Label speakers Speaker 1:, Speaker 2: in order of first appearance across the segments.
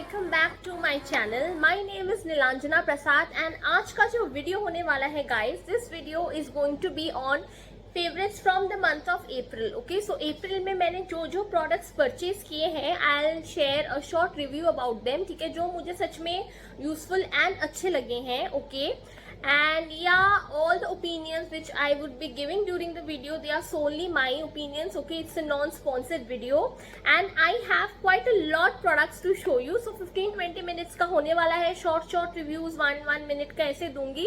Speaker 1: Welcome back to my channel. My name is Nilanjana Prasad and आज का जो वीडियो होने वाला है guys, this video is going to be on favourites from the month of April. Okay, so April में मैंने जो जो प्रोडक्ट्स परचेज किए हैं I will share a short review about them. ठीक है, जो मुझे सच में यूजफुल एंड अच्छे लगे हैं। Okay, and yeah, all the opinions which I would be giving during the video, they are solely my opinions. Okay, it's a non-sponsored video and I have quite a lot products to show you. So 15-20 minutes का होने वाला है, short reviews 1 minute का ऐसे दूंगी।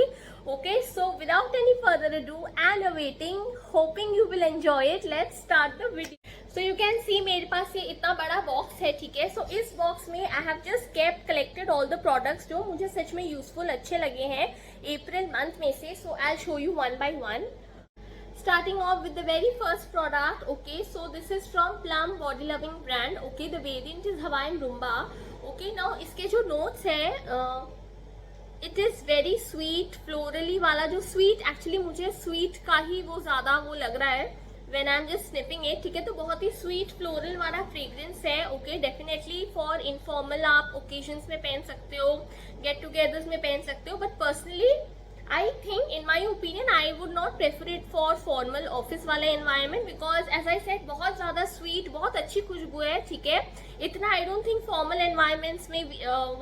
Speaker 1: Okay, so without any further ado and awaiting, hoping you will enjoy it, let's start the video. So you can see मेरे पास ये इतना बड़ा बॉक्स है। ठीक है, सो इस बॉक्स में I have just kept collected all the products जो मुझे सच में यूजफुल अच्छे लगे हैं अप्रैल मंथ में से। So I show you one by one, starting off with the very first product. Okay, so this is from Plum Body Loving brand. Okay, the variant is Hawaiian Rumba. Okay, now इसके जो notes है it is very sweet, फ्लोरली वाला जो sweet, actually मुझे sweet का ही वो ज्यादा वो लग रहा है when I am just sniffing it. ठीक है, तो बहुत ही स्वीट फ्लोरल वाला फ्रेग्रेंस है। ओके, डेफिनेटली फॉर इनफॉर्मल आप ओकेजन्स में पहन सकते हो, गेट टुगेदर्स में पहन सकते हो, but personally I think in my opinion I would not prefer it for formal office वाला environment because as I said बहुत ज़्यादा sweet, बहुत अच्छी खुशबू है। ठीक है, इतना I don't think formal environments में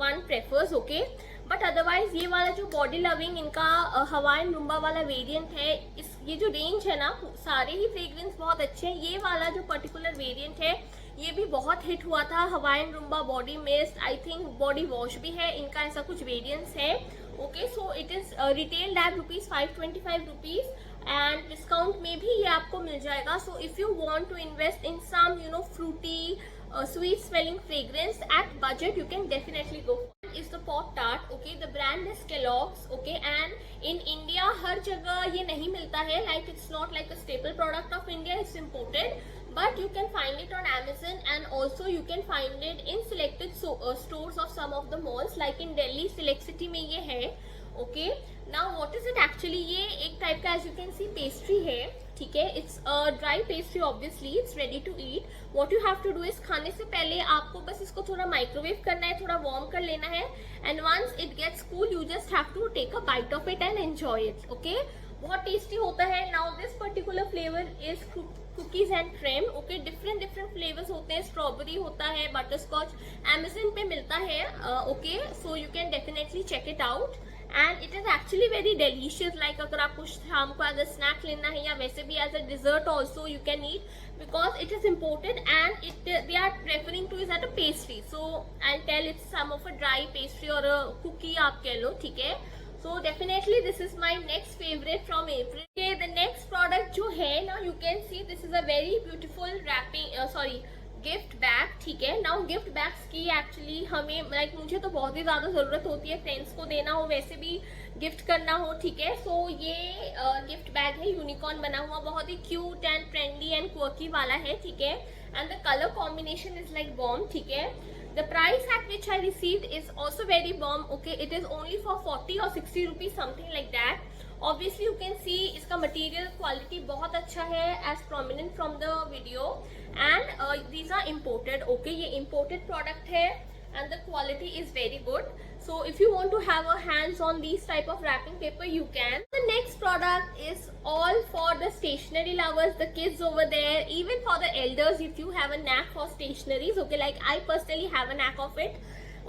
Speaker 1: one prefers। okay, but otherwise ये वाला जो बॉडी लविंग इनका हवाईन रुम्बा वाला वेरिएंट है, इस ये जो रेंज है ना, सारे ही फ्रेग्रेंस बहुत अच्छे हैं। ये वाला जो पर्टिकुलर वेरिएंट है ये भी बहुत हिट हुआ था, Hawaiian rumba body mist, I think body wash भी है इनका, ऐसा कुछ वेरिएंट्स है। Okay, so it is retail at rupees 525 rupees and discount में भी ये आपको मिल जाएगा। So if you want to invest in some fruity sweet smelling fragrance at budget, you can definitely go for it. Is the Pop Tart. Okay, the brand is Kellogg's. Okay, and in India हर जगह ये नहीं मिलता है, like it's not like a staple product of India, it's imported, but you can find it on Amazon and also you can find it in selected stores of some of the malls, like in Delhi Select City में ये है। Okay, now what is it actually, ये एक type का as you can see pastry है। ठीक है, it's dry pastry, obviously it's ready to eat. What you have to do is खाने से पहले आपको बस इसको थोड़ा माइक्रोवेव करना है, थोड़ा वार्म कर लेना है and once it gets cool you just have to take a bite of it and enjoy it. Okay, बहुत टेस्टी होता है। Now this particular flavour is cookies and cream. Okay, different flavours होते हैं, strawberry होता है, butter scotch, Amazon पे मिलता है। Okay, so you can definitely check it out and it is actually very delicious. Like अगर आपको शाम को एज अ स्नैक लेना है या वैसे भी as a dessert also you can eat, because it is imported and it they are preferring to is at a pastry. So I tell it's some of a dry pastry और a cookie आप कह लो। ठीक है, so definitely this is my next favorite from April. Okay, the next product जो है ना, you can see this is a very beautiful wrapping gift bag. ठीक है, नाउ गिफ्ट बैग्स की एक्चुअली हमें मुझे तो बहुत ही ज्यादा जरूरत होती है, फ्रेंड्स को देना हो, वैसे भी गिफ्ट करना हो। ठीक है, सो ये गिफ्ट बैग है यूनिकॉर्न बना हुआ, बहुत ही cute and trendy and quirky वाला है। ठीक है, and the colour combination is like bomb. ठीक है, the price at which I received is also very bomb. Okay, it is only for 40 or 60 rupees, something like that. Obviously you can see इसका material quality बहुत अच्छा है as prominent from the video and these are imported. Okay, ये imported product है and the quality is very good. So if you want to have a hands on these type of wrapping paper you can. The next product is all for the stationery lovers, the kids over there, even for the elders if you have a knack for stationeries. Okay, like I personally have a knack of it.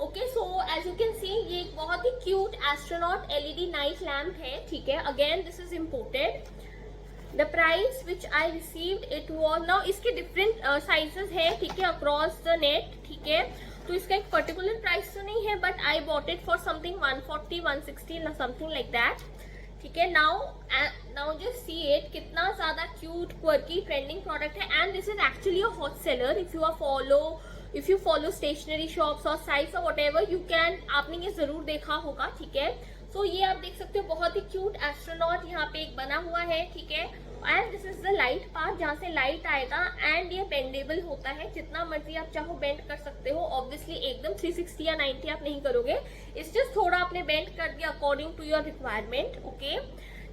Speaker 1: Okay, so as you can see ये एक बहुत ही cute astronaut LED night lamp है। ठीक है, again this is imported. The price which I received it was, now इसके different sizes है। ठीक है, across the net। ठीक है, तो इसका एक पर्टिकुलर प्राइस तो नहीं है, but I bought it for something 140 160 something like that. ठीक है, नाउ जस्ट सी इट, कितना ज्यादा क्यूट क्वर्की ट्रेंडिंग प्रोडक्ट है and this is actually a hot seller. If you follow stationery shops और sites और व्हाटएवर, यू कैन, आपने ये जरूर देखा होगा। ठीक है, सो ये आप देख सकते हो, बहुत ही क्यूट एस्ट्रोनॉट यहाँ पे एक बना हुआ है। ठीक है, and this is the light part जहाँ से लाइट आएगा एंड ये बेंडेबल होता है, जितना मर्जी आप चाहो बेंड कर सकते हो। ऑब्वियसली एकदम 360 या 90 आप नहीं करोगे, इस जस्ट थोड़ा आपने बेंड कर दिया according to your requirement. Okay,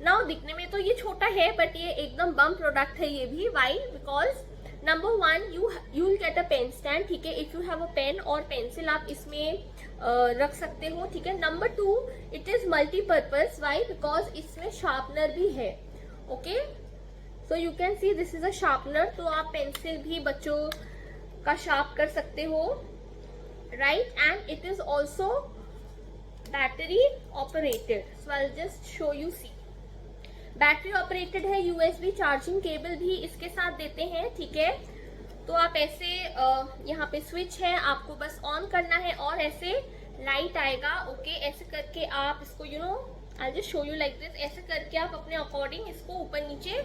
Speaker 1: now दिखने में तो ये छोटा है बट ये एकदम बम प्रोडक्ट है ये भी। Why? Because number 1, you will get a pen stand, ठीक है, if you have a pen और पेंसिल आप इसमें रख सकते हो, ठीक है। Number 2, it is multipurpose, why, because इसमें शार्पनर भी है, okay. So you can see this is a sharpener, तो आप पेंसिल भी बच्चों का शार्प कर सकते हो, right. And it is also battery operated, so I just show you, see battery operated है, यूएसबी चार्जिंग केबल भी इसके साथ देते हैं, ठीक है। तो आप ऐसे यहाँ पे स्विच है, आपको बस ऑन करना है और ऐसे लाइट आएगा, ओके। ऐसे करके आप इसको you know I just show you like this, ऐसे करके आप अपने अकॉर्डिंग इसको ऊपर नीचे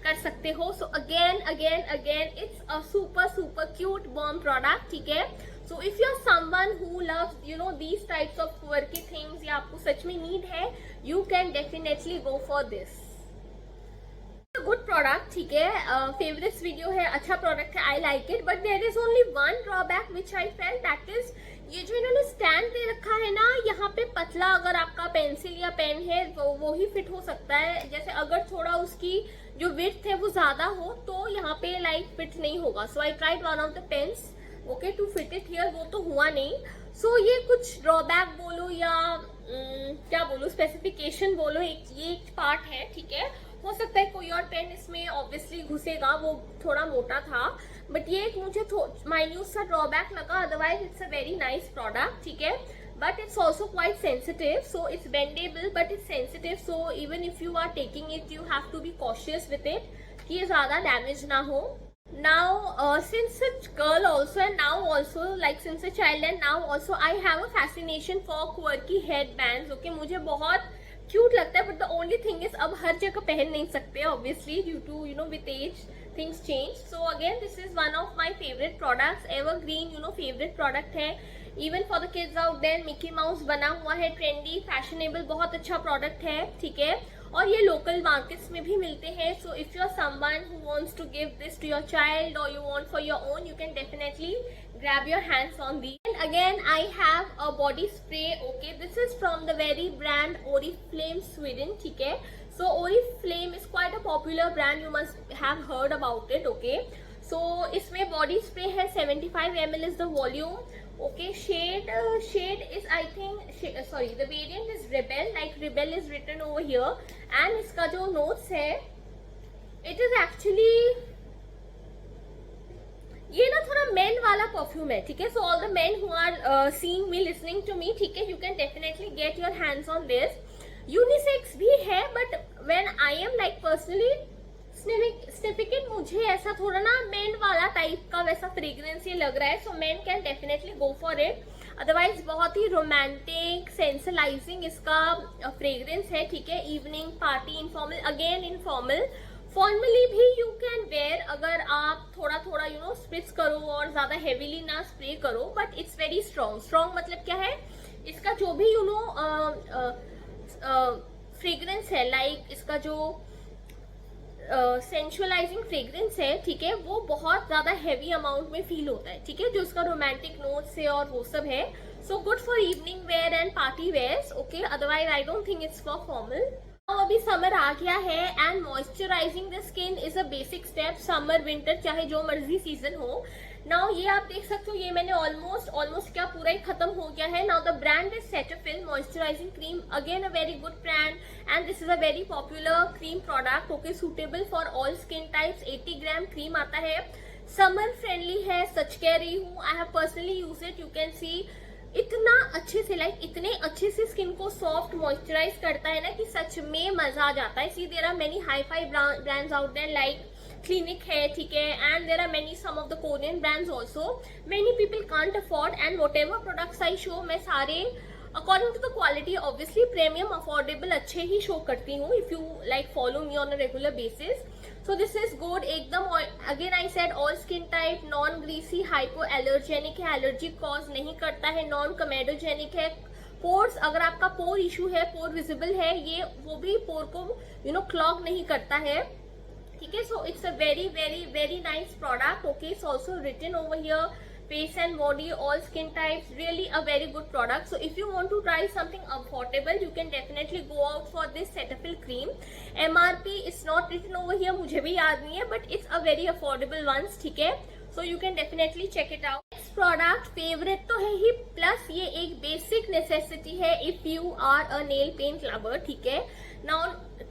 Speaker 1: कर सकते हो। So again again again it's a super super cute bomb product, ठीक है। So if you are someone who loves you know these types of quirky things, या आपको सच में नीड है, you can definitely go for this. Good product, ठीक है, favourites video है, अच्छा प्रोडक्ट है, I like it, but there is only one drawback which I felt, that is ये जो इन्होंने स्टैंड दे रखा है ना, यहाँ पे पतला अगर आपका पेंसिल या पेन है वो ही फिट हो सकता है। जैसे अगर थोड़ा उसकी जो विड्थ है वो ज्यादा हो तो यहाँ पे लाइक फिट नहीं होगा। So I tried one of the pens, okay, to fit it here, वो तो हुआ नहीं। सो ये कुछ ड्रॉबैक बोलो या क्या बोलो, स्पेसिफिकेशन बोलो, ये एक पार्ट है, ठीक है। हो सकता है कोई और पेन इसमें ऑब्वियसली घुसेगा, वो थोड़ा मोटा था, बट ये एक मुझे माइन्यूट सा ड्रॉबैक लगा, otherwise it's a very nice product, ठीक है। But it's also quite sensitive, so it's bendable but it's sensitive, so even if you are taking it you have to be cautious with it कि ये ज्यादा damage ना हो। Now, since a girl also and now also like since a child and now also I have a fascination for quirky headbands, okay, मुझे बहुत cute लगता है, but the only thing is अब हर जगह पहन नहीं सकते obviously due to you know with age things change. So again this is one of my favourite products, evergreen you know favourite product है, even for the kids out there. Mickey Mouse बना हुआ है, trendy fashionable, बहुत अच्छा product है, ठीक है। और ये लोकल मार्केट्स में भी मिलते हैं। So if you are someone who wants to give this to your child और you want for your own, you can definitely grab your hands on these. And again I have a body spray, okay, this is from the very brand Oriflame Sweden, ठीक है। So Oriflame is quite a popular brand, you must have heard about it, okay। So इसमें body spray है, 75 ml is the volume, okay। Shade is I think sorry, the variant is Rebel, like Rebel is written over here, and इसका जो notes है it is actually ये ना थोड़ा main वाला perfume है, ठीक है। So all the men who are seeing me, listening to me, ठीक है, you can definitely get your hands on this. Unisex भी है, but when I am like personally sniffing it, मुझे ऐसा थोड़ा ना मेन वाला टाइप का वैसा फ्रेग्रेंस ये लग रहा है, so main can definitely go for it. Otherwise बहुत ही रोमांटिक सेंसलाइजिंग इसका फ्रेग्रेंस है, ठीक है। Evening party, informal, again informal, formally भी यू कैन वेयर, अगर आप थोड़ा थोड़ा यू नो स्प्रिट्स करो और ज्यादा हेवीली ना स्प्रे करो, but it's very strong. Strong मतलब क्या है, इसका जो भी यू नो फ्रेग्रेंस है, लाइक इसका जो सेंशुअलाइजिंग फ्रेग्रेंस है, ठीक है, वो बहुत ज्यादा हैवी अमाउंट में फील होता है, ठीक है, जो उसका रोमांटिक नोट्स है और वो सब है। So good for evening wear and party wears, okay. Otherwise I don't think it's for formal. अभी समर आ गया है and moisturising the skin is a basic step, summer winter चाहे जो मर्जी सीजन हो। नाउ ये आप देख सकते हो, ये मैंने ऑलमोस्ट क्या पूरा ही खत्म हो गया है। Now the brand is Cetaphil moisturising cream, again a very good brand and this is a very popular cream product, okay, suitable for all skin types. 80 gram cream आता है, समर फ्रेंडली है, सच कह रही हूँ, I have personally use it, you can सी इतना अच्छे से like इतने अच्छे से स्किन को सॉफ्ट मॉइस्चराइज करता है ना कि सच में मजा आ जाता है। See there are many hifi brands out there like Clinique है, ठीक है, and there are many some of the Korean brands also, many people can't afford, and whatever products I show, मैं सारे according to the quality obviously premium affordable अच्छे ही show करती हूँ, if you like follow me on a regular basis. So this is good एकदम, again I said all skin type, non greasy, hypoallergenic है, allergic cause नहीं करता है, non comedogenic है, pores अगर आपका पोर इशू है, पोर विजिबल है, ये वो भी पोर को यू नो क्लॉग नहीं करता है, ठीक है। So it's a very very very nice product, okay. It's also written over here face and body, all skin types. Really a very good product. So if you want to try something affordable, you can definitely go out for this Cetaphil cream. MRP is not written over here, मुझे भी याद नहीं है, but it's a very affordable ones, ठीक है. So you can definitely check it out. Next product favorite तो है ही, plus ये एक basic necessity है if you are a nail paint lover, ठीक है. Now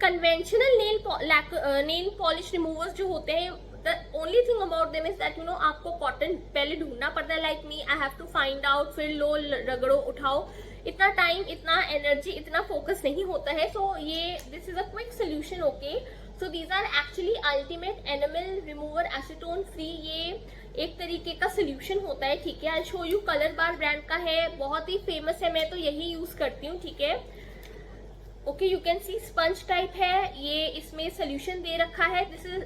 Speaker 1: conventional nail polish removers जो होते हैं, the only thing about them is that you know आपको कॉटन पहले ढूंढना पड़ता है. Like me, I have to find out, फिर लो, रगड़ो, उठाओ, इतना टाइम, इतना एनर्जी, इतना फोकस नहीं होता है. सो ये this is a quick solution. Okay, so these are actually ultimate enamel remover acetone free. ये एक तरीके का सोल्यूशन होता है, ठीक है. I show you, colour bar brand का है, बहुत ही फेमस है, मैं तो यही यूज करती हूँ, ठीक है. Okay, you can see sponge type है ये, इसमें सोल्यूशन दे रखा है. This is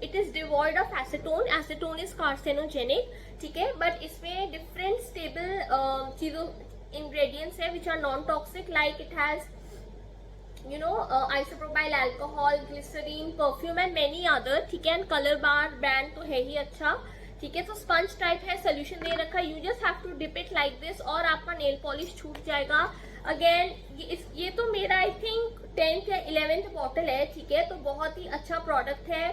Speaker 1: it is devoid of acetone. Acetone is carcinogenic, ठीक है, बट इसमें डिफरेंट स्टेबल चीजों इंग्रेडिएंट्स है which are non toxic. Like it has you know isopropyl alcohol, glycerine, perfume and many other, ठीक है. एंड कलर बार ब्रांड तो है ही अच्छा, ठीक है. तो स्पंज टाइप है, सोल्यूशन दे रखा है. You just have to dip it like this और आपका नेल पॉलिश छूट जाएगा. अगेन ये तो मेरा आई थिंक 10th या 11th बॉटल है, ठीक है. तो बहुत ही अच्छा प्रोडक्ट है.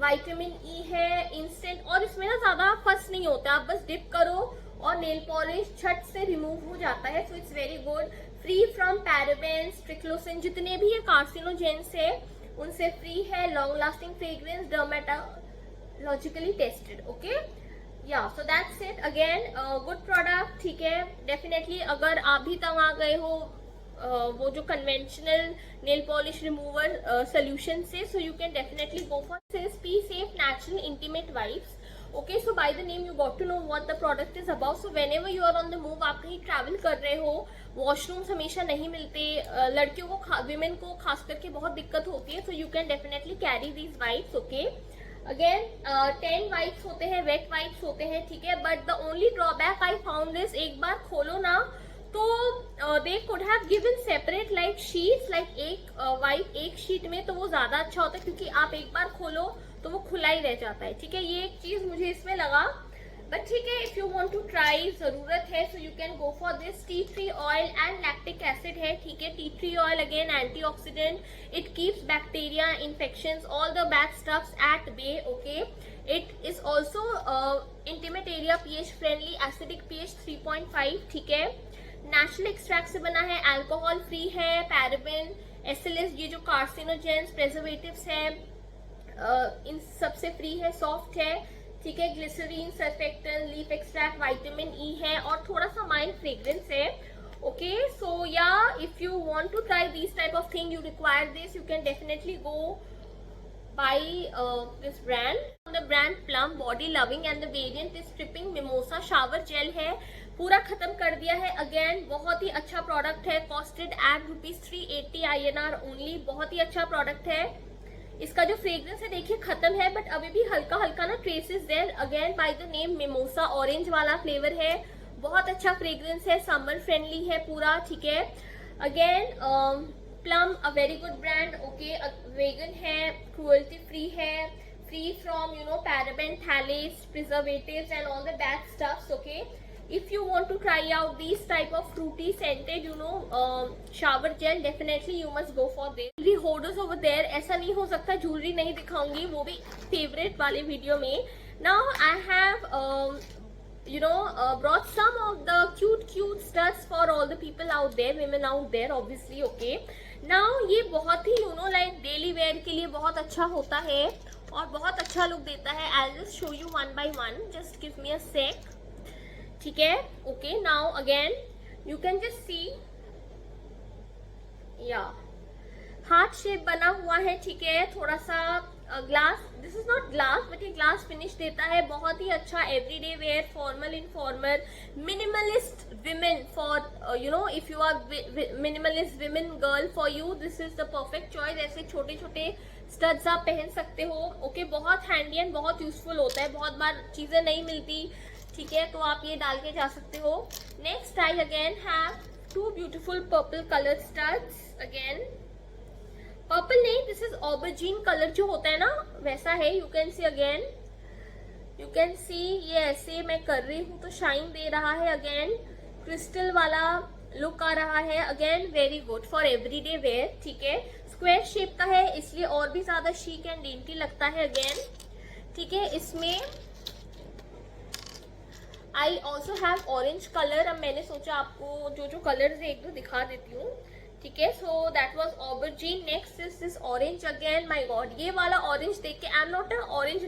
Speaker 1: विटामिन ई है, इंस्टेंट, और इसमें ना ज्यादा फस नहीं होता. आप बस डिप करो और नेल पॉलिश छट से रिमूव हो जाता है. So it's very good. Free from parabens, triclosan, जितने भी ये कार्सिनोजेंस है उनसे फ्री है. Long lasting fragrance, dermatologically tested. Okay, yeah so that's it. Again good product, ठीक है. डेफिनेटली अगर आप भी तंग आ गए हो वो जो conventional nail polish remover solution से, so you can definitely go for this. Be safe natural intimate vibes. Okay, so by the name you got to know what the product is about. So whenever you are on the move, आप कहीं travel कर रहे हो, washrooms हमेशा नहीं मिलते, लड़कियों को, विमेन को खास करके बहुत दिक्कत होती है. So you can definitely carry these wipes. Okay, again 10 wipes होते हैं, वेट वाइप्स होते हैं, ठीक है. But the only drawback I found is, एक बार खोलो ना तो they could have given separate like sheets, like एक वाइप एक शीट में, तो वो ज्यादा अच्छा होता है, क्योंकि आप एक बार खोलो तो वो खुला ही रह जाता है, ठीक है. ये एक चीज मुझे इसमें लगा, बट ठीक है. If you want to try, जरूरत है, so you can go for this. Tea tree oil and lactic acid है, ठीक है. Tea tree oil again antioxidant, it keeps bacteria, infections, all the bad stuffs at bay. Okay, it is also intimate area pH friendly, acidic pH 3.5, ठीक है. Natural extract से बना है, alcohol free है, paraben, SLS, ये जो carcinogens, preservatives है, इन सबसे फ्री है, सॉफ्ट है, ठीक है. Glycerine, surfactant, leaf extract, vitamin E है, और थोड़ा सा माइल्ड फ्रेग्रेंस है. Okay, so yeah if you want to try this type of thing, you require this, you can definitely go buy this brand. The brand Plum Body Loving and the variant is Stripping Mimosa Shower Gel है, पूरा खत्म कर दिया है. Again बहुत ही अच्छा product है, कॉस्टेड एट ₹380 INR ओनली. बहुत ही अच्छा प्रोडक्ट है. इसका जो फ्रेग्रेंस है देखिए खत्म है, बट अभी भी हल्का हल्का ना traces there. Again by the name mimosa, orange वाला फ्लेवर है, बहुत अच्छा फ्रेग्रेंस है, समर फ्रेंडली है पूरा, ठीक है. Again plum, a very good brand. Okay, vegan है, क्रुएल्टी फ्री है, free from you know paraben, phthalates, preservatives and all the bad stuffs. Okay, if you want to try out these type of fruity scented you know shower gel, definitely you must go for this. Jewelry hoarders over there, ऐसा नहीं हो सकता jewelry नहीं दिखाऊंगी, वो भी favorite वाले video में. Now I have brought some of the cute studs for all the people out there, women out there obviously. Okay, now ये बहुत ही like daily wear के लिए बहुत अच्छा होता है और बहुत अच्छा लुक देता है. I'll just show you one by one, just give me a sec, ठीक है. Okay, now again you can just see, या हार्ट शेप बना हुआ है, ठीक है. थोड़ा सा glass, this is not glass but ये ग्लास फिनिश देता है. बहुत ही अच्छा everyday wear, formal, informal, minimalist women, for you know if you are minimalist women girl, for you this is the perfect choice. ऐसे छोटे छोटे स्टड्स आप पहन सकते हो. ओके, बहुत हैंडी एंड बहुत यूजफुल होता है, बहुत बार चीजें नहीं मिलती, ठीक है, तो आप ये डाल के जा सकते हो. Next I again have 2 beautiful purple colour studs. Again purple नहीं, दिस इज ऑबरजीन कलर जो होता है ना वैसा है. You can see again you can सी ये ऐसे मैं कर रही हूँ तो शाइन दे रहा है, अगेन क्रिस्टल वाला लुक आ रहा है, again very good for everyday where, ठीक है। स्क्वायर शेप का है इसलिए और भी ज्यादा शीक एंड डेंटी लगता है, अगेन ठीक है। इसमें I also have orange colour. अब मैंने सोचा आपको जो जो कलर है एक दो दिखा देती हूँ, ठीक है। So that was aubergine. Next is this orange, again my god ये वाला ऑरेंज देख के I am not a orange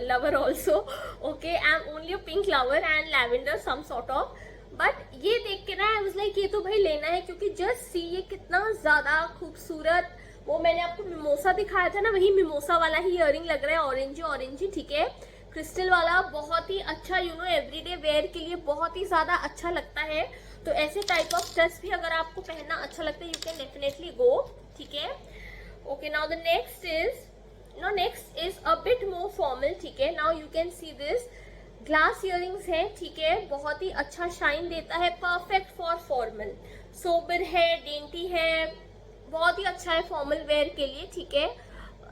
Speaker 1: lover also, okay, I am only a pink lover and lavender some sort of, but ये देख के ना आई was like ये तो भाई लेना है, क्योंकि जस्ट सी ये कितना ज्यादा खूबसूरत, वो मैंने आपको मिमोसा दिखाया था ना, वही मिमोसा वाला ही इयरिंग लग रहा है, ऑरेंज ऑरेंज, ठीक है, क्रिस्टल वाला, बहुत ही अच्छा यू नो एवरीडे वेयर के लिए बहुत ही ज्यादा अच्छा लगता है। तो ऐसे टाइप ऑफ ड्रेस भी अगर आपको पहनना अच्छा लगता है, यू कैन डेफिनेटली गो, ठीक है। Okay, now the next is a bit more formal, ठीक है। Now you can see this glass earrings है, ठीक है, बहुत ही अच्छा शाइन देता है, परफेक्ट फॉर फॉर्मल, सोबर है, डेंटी है, बहुत ही अच्छा है फॉर्मल वेयर के लिए, ठीक है,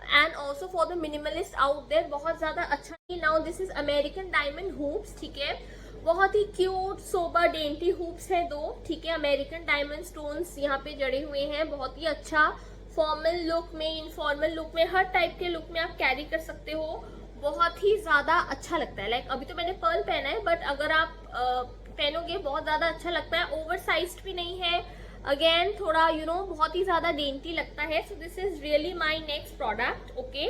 Speaker 1: and also for the minimalist out there बहुत ज्यादा अच्छा। Now this is American diamond hoops, ठीक है, बहुत ही क्यूट सोबर डेंटी हुप्स है दो, ठीक है, अमेरिकन डायमंड स्टोन्स यहाँ पे जड़े हुए हैं, बहुत ही अच्छा फॉर्मल लुक में, इनफॉर्मल लुक में, हर टाइप के लुक में आप कैरी कर सकते हो, बहुत ही ज्यादा अच्छा लगता है। लाइक अभी तो मैंने पर्ल पहना है, बट अगर आप पहनोगे बहुत ज्यादा अच्छा लगता है, ओवर साइज्ड भी नहीं है, अगेन थोड़ा यू नो बहुत ही ज्यादा डेंटी लगता है। सो this is really my next product, okay,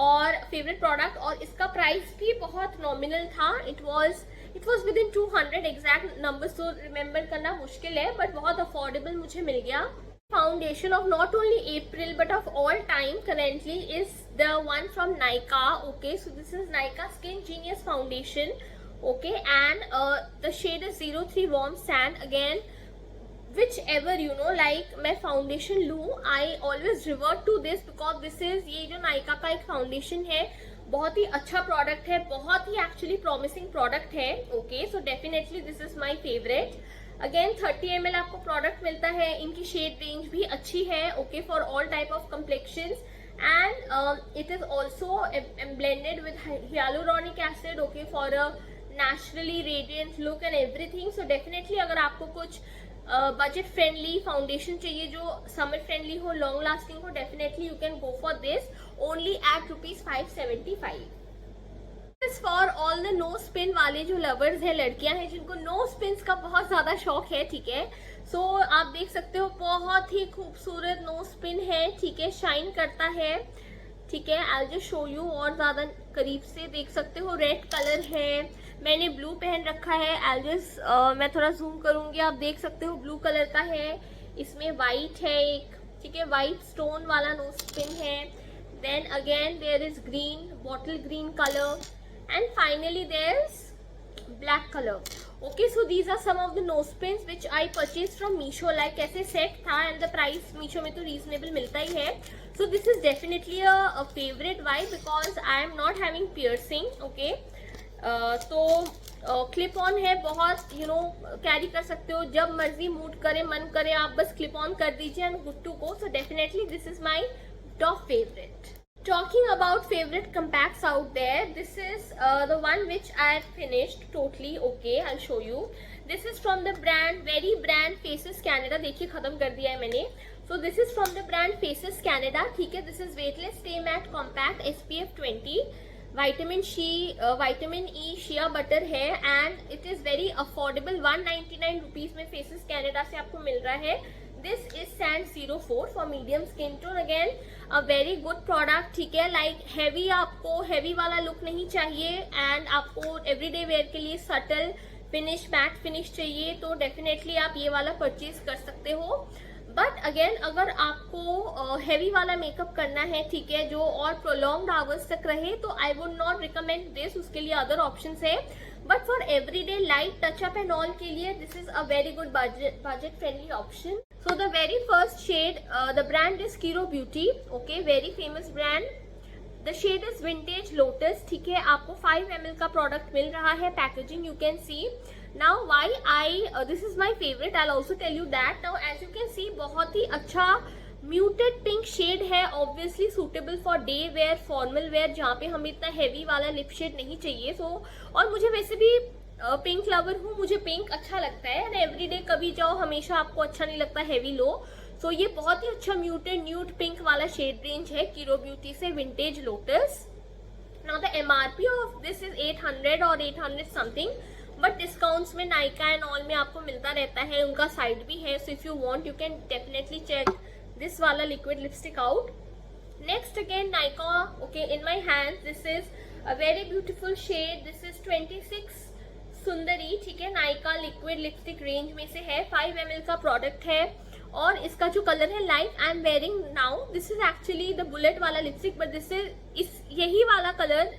Speaker 1: और फेवरेट प्रोडक्ट, और इसका प्राइस भी बहुत नॉमिनल था, it was with in 200, exact number तो रिमेम्बर करना मुश्किल है, बट बहुत अफोर्डेबल मुझे मिल गया। Foundation of not only April but of all time currently is the one from Nykaa, okay, so this is Nykaa Skin Genius Foundation, okay, and the shade is 03 Warm Sand, again whichever you know like मैं foundation लूँ I always revert to this because this is ये जो Nykaa का एक foundation है, बहुत ही अच्छा प्रोडक्ट है, बहुत ही एक्चुअली प्रॉमिसिंग प्रोडक्ट है, okay, so definitely this is my favourite. Again 30 ml आपको प्रोडक्ट मिलता है, इनकी शेड रेंज भी अच्छी है, okay, for all type of complexions, and it is also blended with hyaluronic acid, okay, for a naturally radiant look and everything. So definitely अगर आपको कुछ बजट फ्रेंडली फाउंडेशन चाहिए जो समर फ्रेंडली हो, long lasting हो, definitely you can go for this only at ₹575। For all the no spin वाले जो lovers हैं, लड़कियां हैं जिनको नो स्पिन्स का बहुत ज्यादा शौक है, ठीक है, सो आप देख सकते हो बहुत ही खूबसूरत नो स्पिन है, ठीक है, शाइन करता है, ठीक है, आई जस्ट शो यू, और ज्यादा करीब से देख सकते हो, रेड कलर है, मैंने ब्लू पहन रखा है, आई जस्ट मैं थोड़ा जूम करूंगी, आप देख सकते हो ब्लू कलर का है, इसमें व्हाइट है एक, ठीक है, व्हाइट स्टोन वाला नो स्पिन है, then again there is green, bottle green colour, and finally there's black color, okay, so these are some of the nose pins which I purchased from Meesho, like ऐसे set था, and the price Meesho में तो reasonable मिलता ही है, so this is definitely a favorite, why, because I am not having piercing, okay, तो clip on है, बहुत you know carry कर सकते हो, जब मर्जी मूड करे, मन करे, आप बस क्लिप ऑन कर दीजिए and good to go, so definitely this is my top favorite. Talking about favorite compacts out there, this is the one which I finished totally, okay, I'll show you. This is from the very brand Faces Canada, देखिए खत्म कर दिया है मैंने, so this is from the brand Faces Canada, ठीक है, this is weightless stay matte compact SPF 20, vitamin E shea butter है, and it is very affordable, 199 rupees में Faces Canada से आपको मिल रहा है। This is Sand 04 for medium skin tone, again a very good product, ठीक है, like heavy, आपको heavy वाला look नहीं चाहिए, and आपको everyday wear के लिए subtle finish, matte finish चाहिए, तो definitely आप ये वाला purchase कर सकते हो। बट अगेन अगर आपको हैवी वाला मेकअप करना है, ठीक है, जो और प्रोलॉन्ग्ड आवर्स तक रहे, तो I would not recommend this, उसके लिए अदर ऑप्शंस है, but for everyday light touch up and all के लिए this is a very good budget friendly option. So the very first shade, the brand is Kiro beauty, okay, very famous brand, the shade is vintage lotus, ठीक है, आपको 5 ml का product मिल रहा है, packaging you can C. Now why this is my favorite, I'll also tell you that. Now as you can see बहुत ही अच्छा muted pink shade है, obviously suitable for day wear, formal wear, जहाँ पे हमें इतना हैवी वाला lip shade नहीं चाहिए। सो और मुझे वैसे भी पिंक लवर हूँ, मुझे पिंक अच्छा लगता है, एंड एवरीडे कभी जाओ हमेशा आपको अच्छा नहीं लगता हैवी लो। सो ये बहुत ही अच्छा म्यूटेड न्यूड पिंक वाला शेड रेंज है कीरो ब्यूटी से, vintage lotus. Now the MRP of this is 800 और 800 समथिंग, बट डिस्काउंट्स में नायका एंड ऑल में आपको मिलता रहता है, उनका साइट भी है। So if you want you can definitely check this वाला liquid lipstick out. Next again Nykaa, okay, in my hands this is a very beautiful shade, this is 26 Sundari, ठीक है, नायका लिक्विड लिपस्टिक रेंज में से है, 5 ml का product है, और इसका जो कलर है light, I am wearing now, this is actually the bullet वाला लिपस्टिक, बट दिस इज यही वाला कलर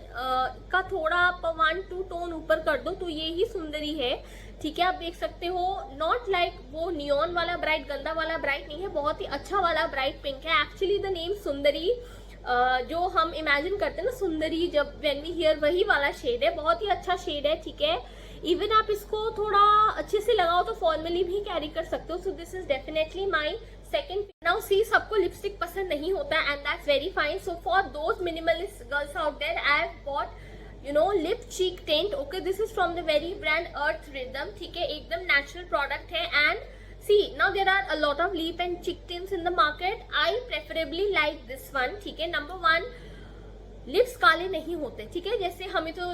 Speaker 1: का थोड़ा आप 1-2 टोन ऊपर कर दो तो ये ही सुंदरी है, ठीक है, आप देख सकते हो। नॉट लाइक वो नियॉन वाला ब्राइट, गंदा वाला ब्राइट नहीं है, बहुत ही अच्छा वाला ब्राइट पिंक है। एक्चुअली द नेम सुंदरी जो हम इमेजिन करते हैं ना सुंदरी जब व्हेन वी हियर, वही वाला शेड है, बहुत ही अच्छा शेड है, ठीक है। इवन आप इसको थोड़ा अच्छे से लगाओ तो फॉर्मली भी कैरी कर सकते हो। So this is definitely my second. Now see, सबको लिपस्टिक पसंद नहीं होता and that's very fine. So for those minimalist girls out there, I have bought lip cheek tint, okay, this is from the very brand Earth Rhythm, ठीक है, एकदम natural product है। And see, now there are a lot of lip and cheek tints in the market, I preferably like this one, ठीक है। Number 1, lips काले नहीं होते, ठीक है, जैसे हमें तो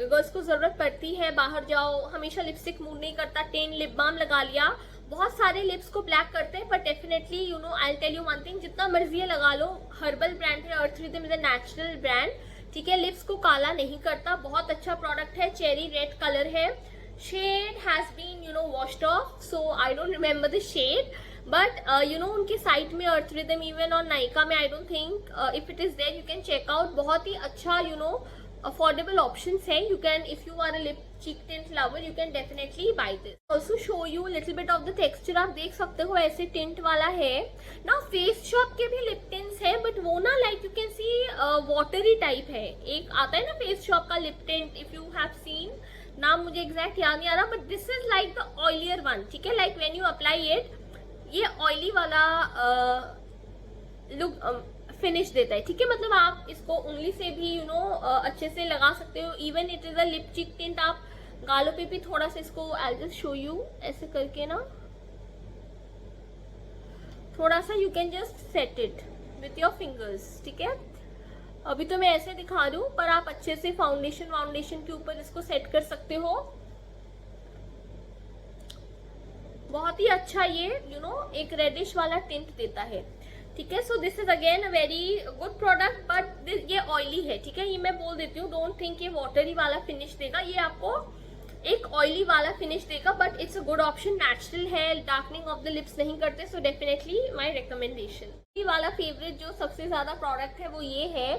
Speaker 1: गर्ल्स को जरूरत पड़ती है, बाहर जाओ हमेशा लिपस्टिक मूव नहीं करता, 10 लिप बाम लगा लिया, बहुत सारे लिप्स को ब्लैक करते हैं, but definitely I tell you one thing, जितना मर्जी है लगा लो, हर्बल ब्रांड है, Earth Rhythm is a natural brand, ठीक है, लिप्स को काला नहीं करता, बहुत अच्छा प्रोडक्ट है, चेरी रेड कलर है, shade has been washed off, so I don't remember the shade, but उनके साइट में अर्थ रिदम इवन और नायका में I don't think if it is there, you can check out, बहुत ही अच्छा affordable options है, you can, if you are a lip cheek tint lover, you can definitely buy this. Also show you little bit of the texture, आप देख सकते हो ऐसे tint वाला है ना। फेस शॉप के भी लिप टिंट्स है, बट वो ना like you can C watery type है, एक आता है ना फेस शॉप का lip tint, if you have seen, नाम मुझे एग्जैक्ट याद नहीं आ रहा, but this is like the ऑयलियर one, ठीक है, like when you apply it, ये ऑयली वाला लुक फिनिश देता है, ठीक है, मतलब आप इसको उंगली से भी अच्छे से लगा सकते हो, even it is a lip cheek tint, आप गालों पे भी थोड़ा सा इसको, आई जस्ट शो यू, ऐसे करके ना थोड़ा सा you can just set it with your fingers, ठीक है। अभी तो मैं ऐसे दिखा रही हूँ, पर आप अच्छे से फाउंडेशन के ऊपर इसको सेट कर सकते हो, बहुत ही अच्छा ये एक रेडिश वाला टिंट देता है, ठीक है। सो this is again a very good product, but ये ऑयली है, ठीक है, ये मैं बोल देती हूँ, डोंट थिंक ये वाटरी वाला फिनिश देगा, ये आपको एक ऑयली वाला फिनिश देगा, but it's a good option, natural है, डार्कनिंग ऑफ द लिप्स नहीं करते, सो डेफिनेटली माय रिकमेंडेशन। ये वाला फेवरेट जो सबसे ज्यादा प्रोडक्ट है वो ये है,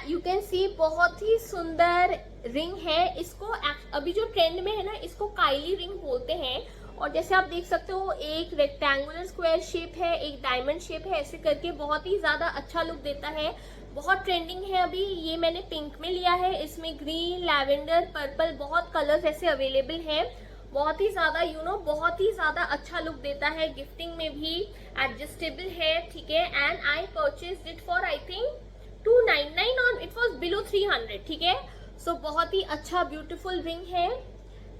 Speaker 1: यू कैन सी, बहुत ही सुंदर रिंग है, इसको अभी जो ट्रेंड में है ना, इसको काइली रिंग बोलते हैं, और जैसे आप देख सकते हो एक रेक्टेंगुलर स्क्वायर शेप है, एक डायमंड शेप है, ऐसे करके बहुत ही ज्यादा अच्छा लुक देता है, बहुत ट्रेंडिंग है अभी। ये मैंने पिंक में लिया है, इसमें ग्रीन, लैवेंडर, पर्पल, बहुत कलर्स ऐसे अवेलेबल हैं, बहुत ही ज्यादा बहुत ही ज्यादा अच्छा लुक देता है, गिफ्टिंग में भी एडजस्टेबल है, ठीक है। And I purchased it for I think 299 और इट वाज बिलो 300, ठीक है। सो बहुत ही अच्छा ब्यूटीफुल रिंग है,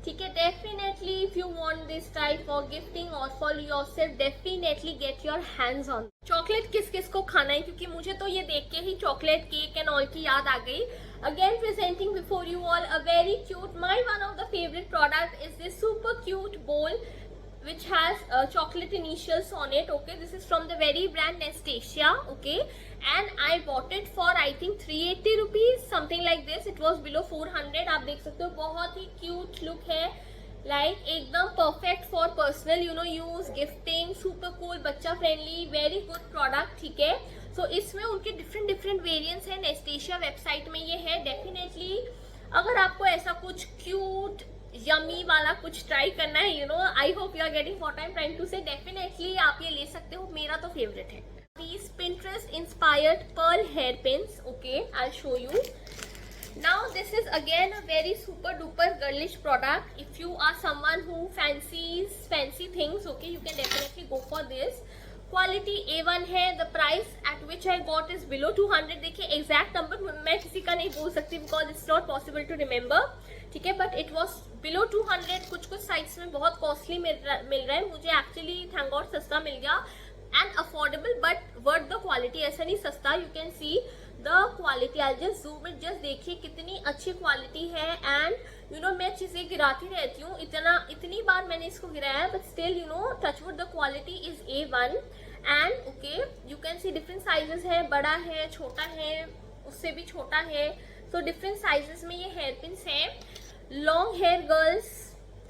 Speaker 1: ठीक है, definitely if you want this type for gifting और for yourself, definitely get your hands on. Chocolate kiss किस को खाना है, क्योंकि मुझे तो ये देख के ही चॉकलेट केक एंड ऑल की याद आ गई। Again presenting before you all a very cute, my one of the favourite product is this super cute बोल which has chocolate initials on it, okay, this is from the very brand Nastasia, okay, and I bought it for I think 380 rupees, something like this, it was below 400, आप देख सकते हो, बहुत ही cute look है, like एकदम perfect for personal use, gifting, super cool, बच्चा friendly, very good product, ठीक है। so इसमें उनके different variants है, Nastasia वेबसाइट में ये है, definitely अगर आपको ऐसा कुछ cute यमी वाला कुछ ट्राई करना है, I hope you are getting what I am trying to say, definitely आप ये ले सकते हो, मेरा तो फेवरेट है। These Pinterest inspired pearl hair pins, okay, I'll show you. Now this is again a very super duper girlish product. If you are someone who fancies fancy things, okay, you can definitely go for this. Quality A1 है। The price at which I got is below 200। देखिए exact number मैं किसी का नहीं बोल सकती because it's not possible to remember, ठीक है, बट इट वॉज बिलो 200। कुछ साइट्स में बहुत कॉस्टली मिल रहा है, मुझे एक्चुअली थैंक गॉड सस्ता मिल गया and affordable but worth the quality. ऐसा नहीं सस्ता, you can see the quality. I just zoom it, just देखिए कितनी अच्छी क्वालिटी है। एंड यू नो मैं चीजें गिराती रहती हूँ, इतनी बार मैंने इसको गिराया है, but still you know touch wood the quality is A1। And okay you can see different sizes है, बड़ा है, छोटा है, उससे भी छोटा है। सो डिफरेंट साइजेस में ये हेयर पिन्स है। लॉन्ग हेयर गर्ल्स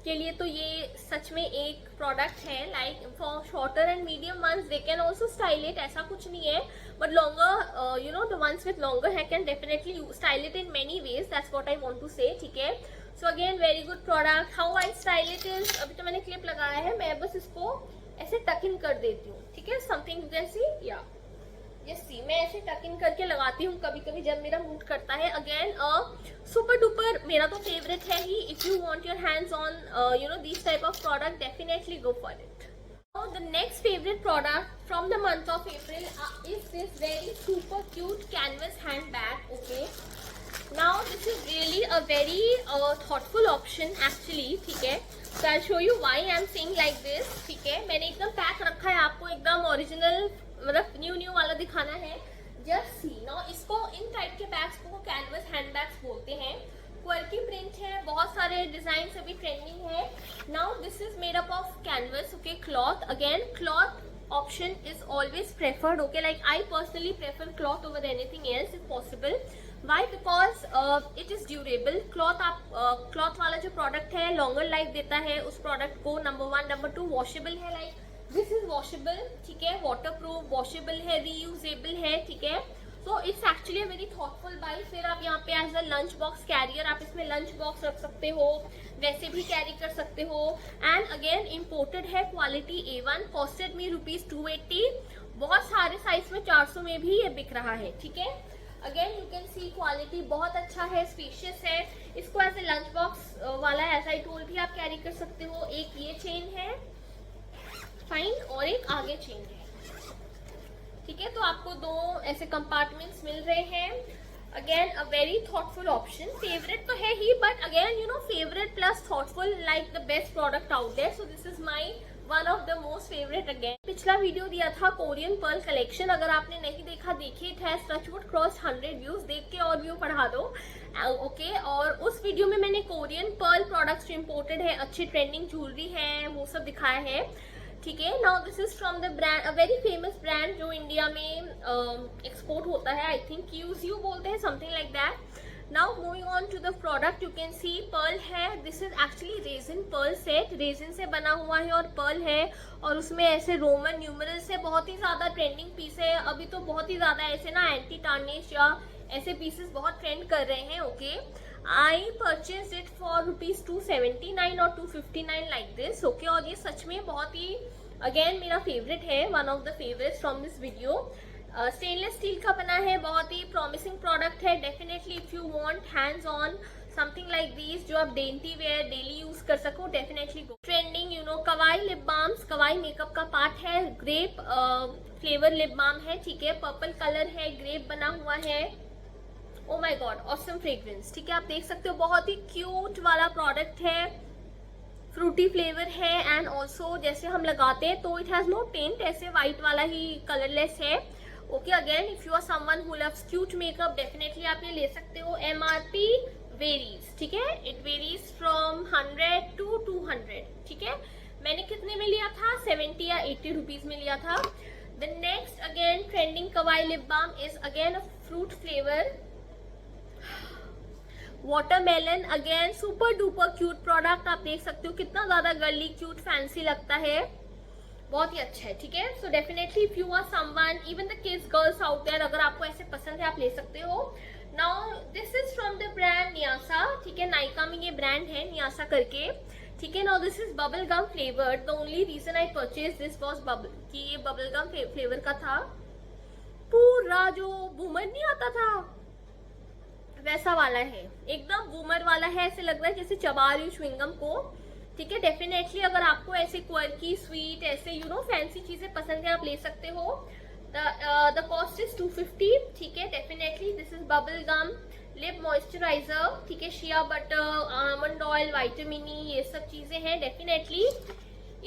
Speaker 1: के लिए तो ये सच में एक प्रोडक्ट है। Like for shorter and medium ones they can also style it, ऐसा कुछ नहीं है, but longer you know the ones with longer hair can definitely style it in many ways, that's what I want to say, ठीक है। So again very good product. How I style it is, अभी तो मैंने clip लगाया है, मैं बस इसको ऐसे टक इन कर देती हूँ, ठीक है, समथिंग यू कैन सी, या यस सी, मैं ऐसे टक इन करके लगाती हूँ कभी कभी जब मेरा मूड करता है। अगेन सुपर डुपर मेरा तो फेवरेट है ही। If you want your hands on you know this type of product, definitely go for it. The next favorite product from the month of April is this very super cute canvas handbag. Okay, now this is really a very thoughtful option actually, ठीक है। So I'll show you why I'm saying like this, ठीक है। मैंने एकदम pack रखा है, आपको एकदम ओरिजिनल मतलब न्यू वाला दिखाना है। जस्ट सी नाउ, इसको इन टाइप के बैग्स को कैनवस हैंडबैग्स बोलते हैं। क्वर्की प्रिंट है, बहुत सारे डिजाइन अभी ट्रेंडिंग है। Now this is made up of canvas, okay, cloth. Again cloth option is always preferred, okay, like I personally prefer cloth over anything else if possible. Why? Because it is durable. Cloth आप cloth वाला जो product है longer life देता है उस product को, number 1। Number 2 washable है, like this is washable, ठीक है, वाटर प्रूफ, वॉशेबल है, रीयूजेबल है, ठीक है। So it's actually very thoughtful buy. फिर आप यहाँ पे as a lunch box carrier आप इसमें लंच बॉक्स रख सकते हो, वैसे भी कैरी कर सकते हो। एंड अगेन इम्पोर्टेड है, क्वालिटी A1, कॉस्टेड मी ₹280। बहुत सारे साइज में 400 में भी ये बिक रहा है, ठीक है। Again you can C quality बहुत अच्छा है, स्पेशियस है। इसको एज ए लंच बॉक्स वाला एज आई टोल्ड भी आप कैरी कर सकते हो। एक ये चेन है फाइन और एक आगे चेन है, ठीक है। तो आपको 2 ऐसे कंपार्टमेंट्स मिल रहे हैं। Again a very thoughtful option. Favourite तो है ही, but again you know favourite plus thoughtful, like the best product out there. So this is my one of the most favourite. Again पिछला वीडियो दिया था Korean Perl collection, अगर आपने नहीं देखा देखिए, it has touch wood cross 100 views, देख के और व्यू बढ़ा दो, ओके। और उस वीडियो में मैंने कोरियन पर्ल प्रोडक्ट्स जो इम्पोर्टेड है, अच्छी ट्रेंडिंग ज्वेलरी है, वो सब दिखाया है, ठीक है। Now this is from the brand, a very famous brand जो इंडिया में एक्सपोर्ट होता है, आई थिंक QZU बोलते हैं, something like that. Now moving on to the product, you can see pearl है। This is actually resin pearl set, resin से बना हुआ है और पर्ल है, और उसमें ऐसे रोमन न्यूमरल से बहुत ही ज्यादा ट्रेंडिंग पीस है। अभी तो बहुत ही ज्यादा ऐसे ना एंटी टार्निश या ऐसे पीसेस बहुत ट्रेंड कर रहे हैं, okay. I purchase it for ₹279 और $259 लाइक दिस, ओके। और ये सच में बहुत ही अगेन मेरा फेवरेट है, one of the favourites from this video. Stainless steel का बना है, बहुत ही प्रॉमिसिंग प्रोडक्ट है। Definitely if you want hands on something like this जो आप डेंटी वेयर डेली यूज कर सको, definitely go. Trending you know kavai lip balms, kavai makeup का पार्ट है, ग्रेप फ्लेवर लिप बाम है, ठीक है। पर्पल कलर है, ग्रेप बना हुआ है। Oh my God, awesome fragrance, ठीक है, आप देख सकते हो, बहुत ही क्यूट वाला प्रोडक्ट है, फ्रूटी फ्लेवर है। एंड ऑल्सो जैसे हम लगाते हैं तो इट हैज नो टेंट, ऐसे व्हाइट वाला ही कलरलेस है, okay. Again if you are someone who loves cute makeup, definitely आप ये ले सकते हो। MRP वेरीज, ठीक है, इट वेरीज फ्रॉम 100 to 200, ठीक है। मैंने कितने में लिया था? 70 या 80 रुपीज में लिया था। The next again trending kawaii lip balm is again a fruit flavour, watermelon. Again super duper cute product, आप देख सकते हो कितना ज्यादा गर्ली क्यूट फैंसी लगता है, बहुत ही अच्छा है, ठीक है। So definitely if you are someone, even the kids girls out there, अगर आपको ऐसे पसंद है आप ले सकते हो। Now this is from the brand Nyassa, ठीक है, नाइका में ये ब्रांड है नियासा करके, ठीक है। Now this is bubble gum flavoured. The only reason I purchase this was bubble, कि ये बबल गम फ्लेवर का था। पूरा जो बूमर नहीं आता था वैसा वाला है, एकदम बूमर वाला है, ऐसे लग रहा है जैसे चबा रही हूँ च्युइंगम को, ठीक है। डेफिनेटली अगर आपको ऐसे क्वर्की स्वीट ऐसे यू नो फैंसी चीजें पसंद है आप ले सकते हो। द कॉस्ट इज 250, ठीक है। Definitely this is bubble gum lip moisturiser, ठीक है। Shea butter, almond oil, vitamin E, ये सब चीजें हैं। Definitely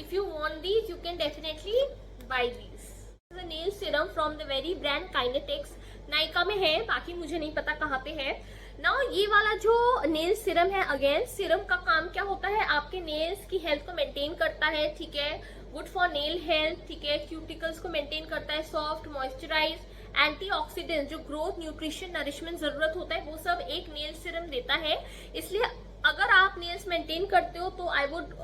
Speaker 1: if you want these you can definitely buy these. Nail serum from the very brand Kinetics, Nykaa में है, बाकी मुझे नहीं पता कहाँ पे है। नाउ ये वाला जो नेल सीरम है, अगेन सीरम का काम क्या होता है, आपके नेल्स की हेल्थ को मेंटेन करता है, ठीक है। गुड फॉर नेल हेल्थ, ठीक है। क्यूटिकल्स को मेंटेन करता है, सॉफ्ट, मॉइस्चराइज, एंटीऑक्सीडेंट, जो ग्रोथ, न्यूट्रिशन, नरिशमेंट जरूरत होता है वो सब एक नेल सीरम देता है। इसलिए अगर आप नेल्स मेंटेन करते हो तो I would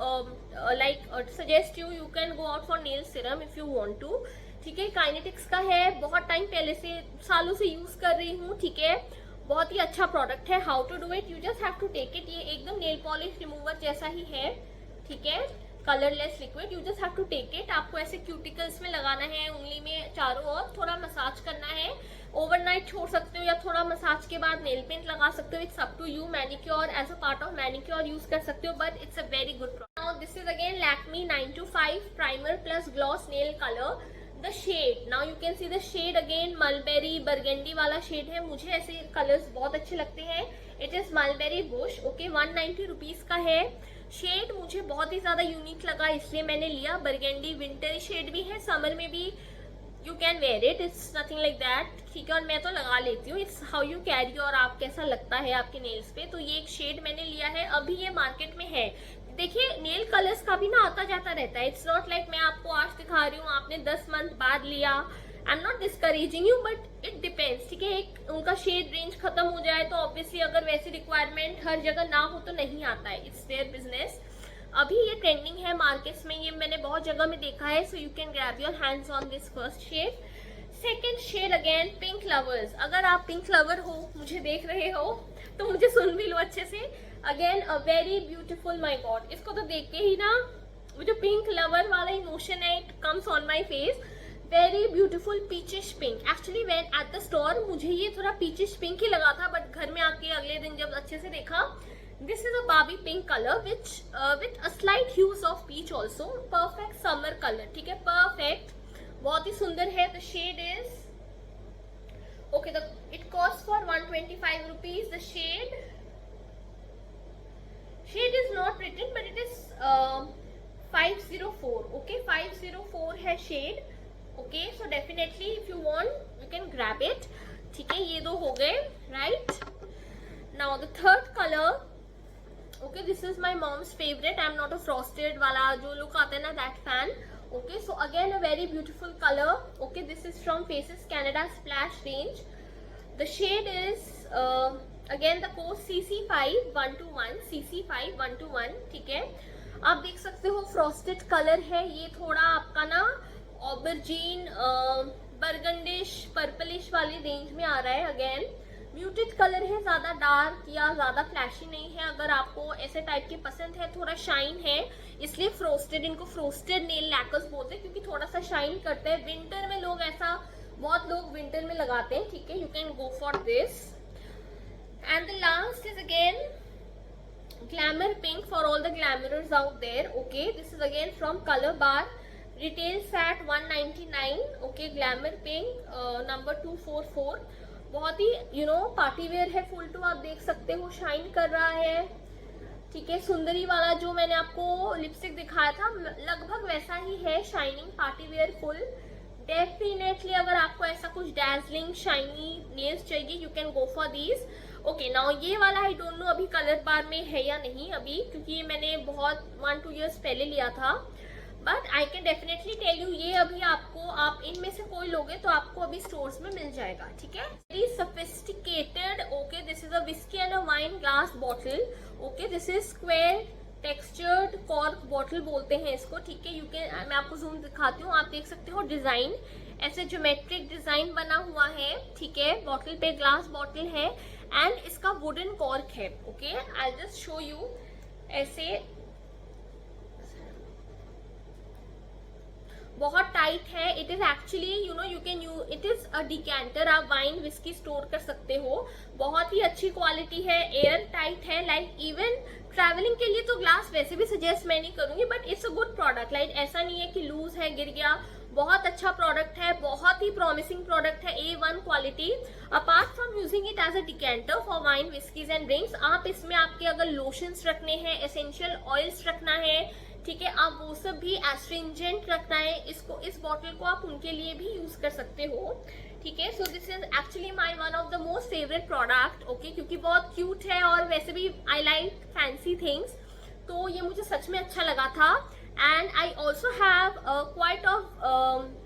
Speaker 1: like suggest you can go out for nail serum if you want to, ठीक है। काइनेटिक्स का है, बहुत टाइम पहले से सालों से यूज कर रही हूँ, ठीक है। बहुत ही अच्छा प्रोडक्ट है। How to do it, you just have to take it. ये एकदम नेल पॉलिश रिमूवर जैसा ही है, ठीक है। Colourless liquid, you just have to take it. आपको ऐसे क्यूटिकल्स में लगाना है, उंगली में चारों ओर थोड़ा मसाज करना है। ओवरनाइट छोड़ सकते हो या थोड़ा मसाज के बाद नेल पेंट लगा सकते हो, it's up to you. Manicure as a part of manicure use कर सकते हो, but it's a very good product. Now this is again Lakme 925 primer plus gloss nail colour. The shade, now you can see the shade again, mulberry burgundy वाला shade है। मुझे ऐसे colours बहुत अच्छे लगते हैं। It is mulberry bush, okay. 190 rupees का है। शेड मुझे बहुत ही ज्यादा यूनिक लगा इसलिए मैंने लिया। बरगंडी विंटर शेड भी है, समर में भी you can wear it, it's nothing like that, ठीक है। और मैं तो लगा लेती हूँ, इट्स हाउ यू कैरी और आप कैसा लगता है आपके नेल्स पे। तो ये एक शेड मैंने लिया है, अभी ये मार्केट में है। देखिए नेल कलर्स का भी ना आता जाता रहता है, इट्स नॉट लाइक मैं आपको आज दिखा रही हूँ आपने 10 मंथ बाद लिया। आई am not discouraging you but it depends, ठीक है। एक उनका शेड रेंज खत्म हो जाए तो ऑब्वियसली अगर वैसी रिक्वायरमेंट हर जगह ना हो तो नहीं आता है, इट्स देयर बिजनेस। अभी ये ट्रेंडिंग है मार्केट्स में, ये मैंने बहुत जगह में देखा है। So you can grab your hands on this first shade. Second shade again pink lovers, अगर आप पिंक लवर हो, मुझे देख रहे हो तो मुझे सुन भी लो अच्छे से। Again a very beautiful, my God, इसको तो देख के ही ना वो जो पिंक लवर वाला इमोशन है it comes on my face. Very beautiful peachish pink. Actually when at the store मुझे ये थोड़ा पीचिश पिंक ही लगा था, बट घर में आके अगले दिन जब अच्छे से देखा, दिस इज अ बाबी pink colour with a slight hues of peach also. Perfect summer colour, ठीक है, परफेक्ट, बहुत ही सुंदर है। The shade is okay, it costs for 125 rupees. The shade is not written but it is 504, okay, 504 है shade, okay. So definitely if you want you can grab it, ठीक है। ये दो हो गए, right? Now the third color, okay, this is my mom's favorite. I'm not a frosted वाला जो look आता है ना, that fan, okay. So again a very beautiful color, okay. This is from Faces Canada Splash range. The shade is again the code CC5121, CC5121, ठीक है। आप देख सकते हो फ्रॉस्टेड कलर है ये, थोड़ा आपका ना ऑबरजीन बर्गंडिश पर्पलिश वाली रेंज में आ रहा है। अगेन म्यूटेड कलर है, ज्यादा डार्क या ज्यादा फ्लैशी नहीं है। अगर आपको ऐसे टाइप के पसंद है, थोड़ा शाइन है, इसलिए फ्रोस्टेड, इनको फ्रोस्टेड नेल लैकर्स बोलते हैं क्योंकि थोड़ा सा शाइन करता है। विंटर में लोग ऐसा, बहुत लोग विंटर में लगाते हैं, ठीक है। You can go for this. And the last is again glamour pink for all the glamourers out there, okay. This is again from Colorbar, retails at 199, okay. Glamour pink number 244, बहुत ही you know party wear है। Full to आप देख सकते हो, shine कर रहा है, ठीक है। सुंदरी वाला जो मैंने आपको लिपस्टिक दिखाया था लगभग वैसा ही है, shining party wear full. Definitely अगर आपको ऐसा कुछ डैजलिंग शाइनी नेल्स चाहिए you can go for these, okay. Now ये वाला आई डोंट नो अभी कलर बार में है या नहीं अभी, क्योंकि ये मैंने बहुत 1-2 इयर्स पहले लिया था, but I can definitely tell you ये अभी आपको, आप इनमें से कोई लोगे तो आपको अभी स्टोर्स में मिल जाएगा, ठीक है। Very sophisticated, okay. This is a whisky and a wine glass bottle, okay. This is square textured cork bottle बोलते हैं इसको, ठीक है। यू कैन, मैं आपको जूम दिखाती हूँ, आप देख सकते हो डिजाइन ऐसे ज्योमेट्रिक डिजाइन बना हुआ है, ठीक है। बॉटल पे ग्लास बॉटल है एंड इसका वुडन कॉर्क है, okay. I just show you, ऐसे बहुत टाइट है। It is actually you know you can you it is a decanter, आप वाइन विस्की स्टोर कर सकते हो। बहुत ही अच्छी क्वालिटी है, एयर टाइट है। लाइक इवन ट्रैवलिंग के लिए तो ग्लास वैसे भी सजेस्ट मैं नहीं करूंगी, but it's a good product. Like ऐसा नहीं है कि लूज है, गिर गया। बहुत अच्छा प्रोडक्ट है, बहुत ही प्रॉमिसिंग प्रोडक्ट है, A1 quality. Apart from using it as a decanter for wine whiskies and drinks, आप इसमें आपके अगर लोशंस रखने हैं, एसेंशियल ऑयल्स रखना है, ठीक है, आप वो सब भी एस्ट्रिंजेंट रखना है, इसको इस बॉटल को आप उनके लिए भी यूज कर सकते हो। ठीक है, सो this is actually my one of the most favourite product. Okay, क्योंकि बहुत क्यूट है और वैसे भी आई लाइक फैंसी थिंग्स, तो ये मुझे सच में अच्छा लगा था। And I also have quite of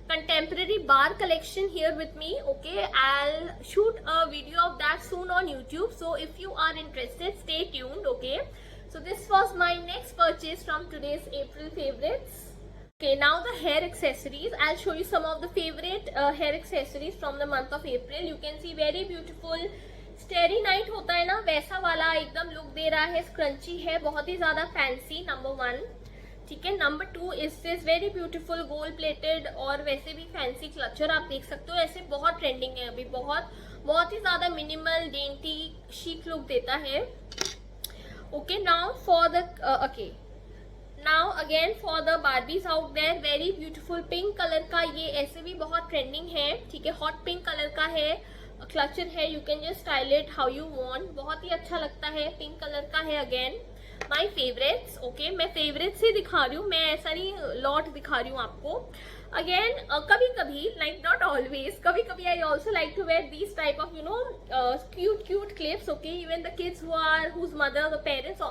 Speaker 1: contemporary bar collection here with me. Okay, I'll shoot a video of that soon on YouTube, so if you are interested, stay tuned. Okay, so this was my next purchase from today's April favorites. Okay, now the hair accessories. I'll show you some of the favorite hair accessories from the month of April. You can see very beautiful starry night होता है ना, वैसा वाला एकदम look दे रहा है। Scrunchie है, बहुत ही ज्यादा फैंसी, नंबर 1। ठीक है, number 2 is this very beautiful gold plated और वैसे भी फैंसी क्लचर। आप देख सकते हो, ऐसे बहुत ट्रेंडिंग है अभी, बहुत ही ज्यादा मिनिमल डेंटी शीक लुक देता है। Okay, now for the now again for the Barbies out there, very beautiful pink colour का, ये ऐसे भी बहुत ट्रेंडिंग है। ठीक है, हॉट पिंक कलर का है, क्लचर है, you can just style it how you want, बहुत ही अच्छा लगता है। पिंक कलर का है, अगेन माई फेवरेट्स। ओके, मैं फेवरेट्स ही दिखा रही हूँ, मैं ऐसा नहीं लॉट दिखा रही हूँ आपको। अगेन कभी कभी, लाइक नॉट ऑलवेज, कभी कभी I also like to wear these type of cute clips. Okay, even the kids whose mother, the parents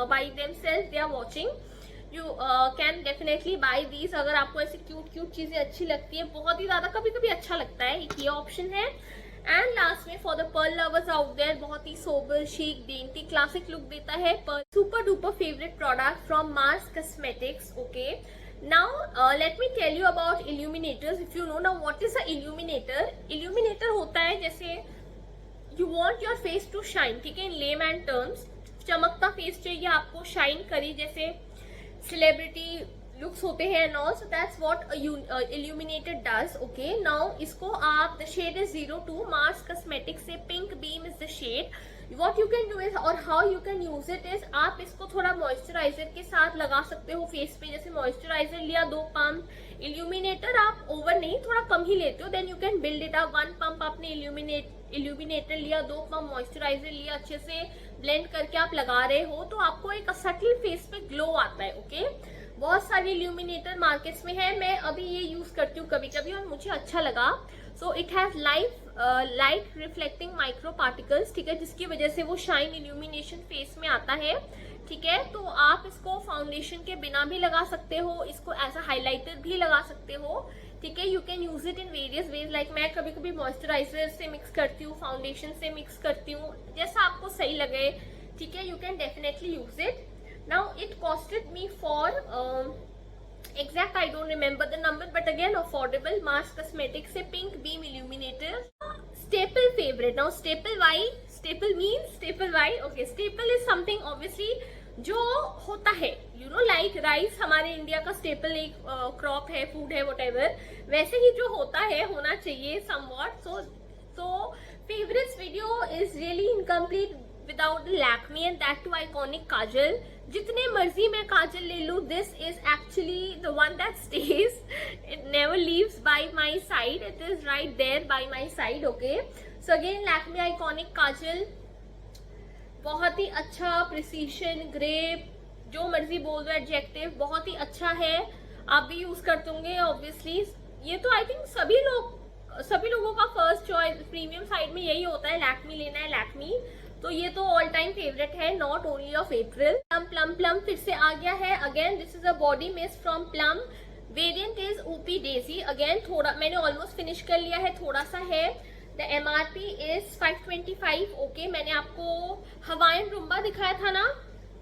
Speaker 1: by themselves they are watching, you can definitely buy these। अगर आपको ऐसी cute चीजें अच्छी लगती है, बहुत ही ज्यादा कभी कभी अच्छा लगता है, ये ऑप्शन है। एंड लास्ट में for the pearl lovers out there, बहुत ही sober chic dainty classic look देता है pearl. Super duper favourite product from Mars cosmetics. Okay, now let me tell you about illuminators. If you know now what is a illuminator होता है जैसे you want your face to shine. ठीक है, in layman terms, चमकता face चाहिए आपको, shine करी, जैसे सेलिब्रिटी लुक्स होते हैं and all, so that's what illuminator does. Okay, now इसको आप, the shade is 02, Mars cosmetics से pink beam is the shade. What you can do is, और how you can use it is, आप इसको थोड़ा moisturiser के साथ लगा सकते हो फेस पे। जैसे मॉइस्चराइजर लिया 2 पंप, इल्यूमिनेटर आप ओवर नहीं, थोड़ा कम ही लेते हो, then you can build it up. 1 pump आपने इल्यूमिनेटर लिया, 2 पंप मॉइस्चराइजर लिया, अच्छे से ब्लेंड करके आप लगा रहे हो, तो आपको एक सटल फेस पे ग्लो आता है। ओके, बहुत सारे इल्यूमिनेटर मार्केट्स में है, मैं अभी ये यूज करती हूँ कभी कभी और मुझे अच्छा लगा। So it has light reflecting micro particles, ठीक है, जिसकी वजह से वो शाइन इल्यूमिनेशन फेस में आता है। ठीक है, तो आप इसको फाउंडेशन के बिना भी लगा सकते हो, इसको एज अ हाइलाइटर भी लगा सकते हो। ठीक है, you can use it in various ways, like मैं कभी कभी मॉइस्चराइजर से मिक्स करती हूँ, फाउंडेशन से मिक्स करती हूँ, जैसा आपको सही लगे। ठीक है, you can definitely use it. Now it costed me for exact I don't remember the number, but again affordable, Mars Cosmetics से pink beam illuminator, staple favorite। Now staple, why staple means, staple why, okay, staple is something obviously जो होता है, you know, like rice हमारे India का staple एक crop है, food है, whatever, वैसे ही जो होता है, होना चाहिए somewhat। So favorites video is really incomplete without the Lakme and that too iconic काजल। जितने मर्जी मैं काजल ले लूं, this is actually the one that stays, it never leaves by my side, it is right there by my side। okay, so again Lakme iconic काजल, बहुत ही अच्छा, precision, grey, जो मर्जी बोल दो एडजेक्टिव, बहुत ही अच्छा है, आप भी यूज करते होंगे ऑब्वियसली। ये तो आई थिंक सभी लोगों का फर्स्ट चॉइस प्रीमियम साइड में यही होता है, लैक्मी लेना है, लैक्मी, तो ये तो ऑल टाइम फेवरेट है, not only of April. Plum फिर से आ गया है, again this is a body mist from Plum, variant is oopsy daisy. अगेन थोड़ा मैंने ऑलमोस्ट फिनिश कर लिया है, थोड़ा सा है, द MRP इज 525। ओके, मैंने आपको हवाइन रुम्बा दिखाया था ना,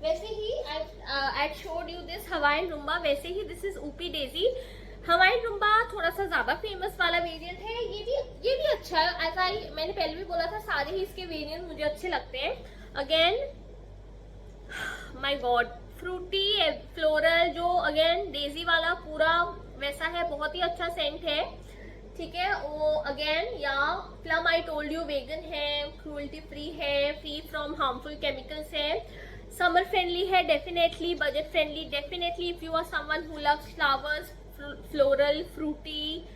Speaker 1: वैसे ही I showed you this Hawaiian rumba, वैसे ही this is oopsy daisy. Hawaiian rumba थोड़ा सा ज्यादा फेमस वाला वेरिएंट है, ये भी अच्छा है, एज आई मैंने पहले भी बोला था, सारे ही इसके वेरिएंट मुझे अच्छे लगते हैं। Again my God, Frooti floral, जो अगेन डेजी वाला पूरा वैसा है, बहुत ही अच्छा सेंट है, ठीक है। वो अगेन या plum I told you vegan है, क्रूअल्टी फ्री है, फ्री फ्रॉम हार्मफुल केमिकल्स है, समर फ्रेंडली है definitely, budget friendly definitely, if you are someone who loves flowers, floral, fruity,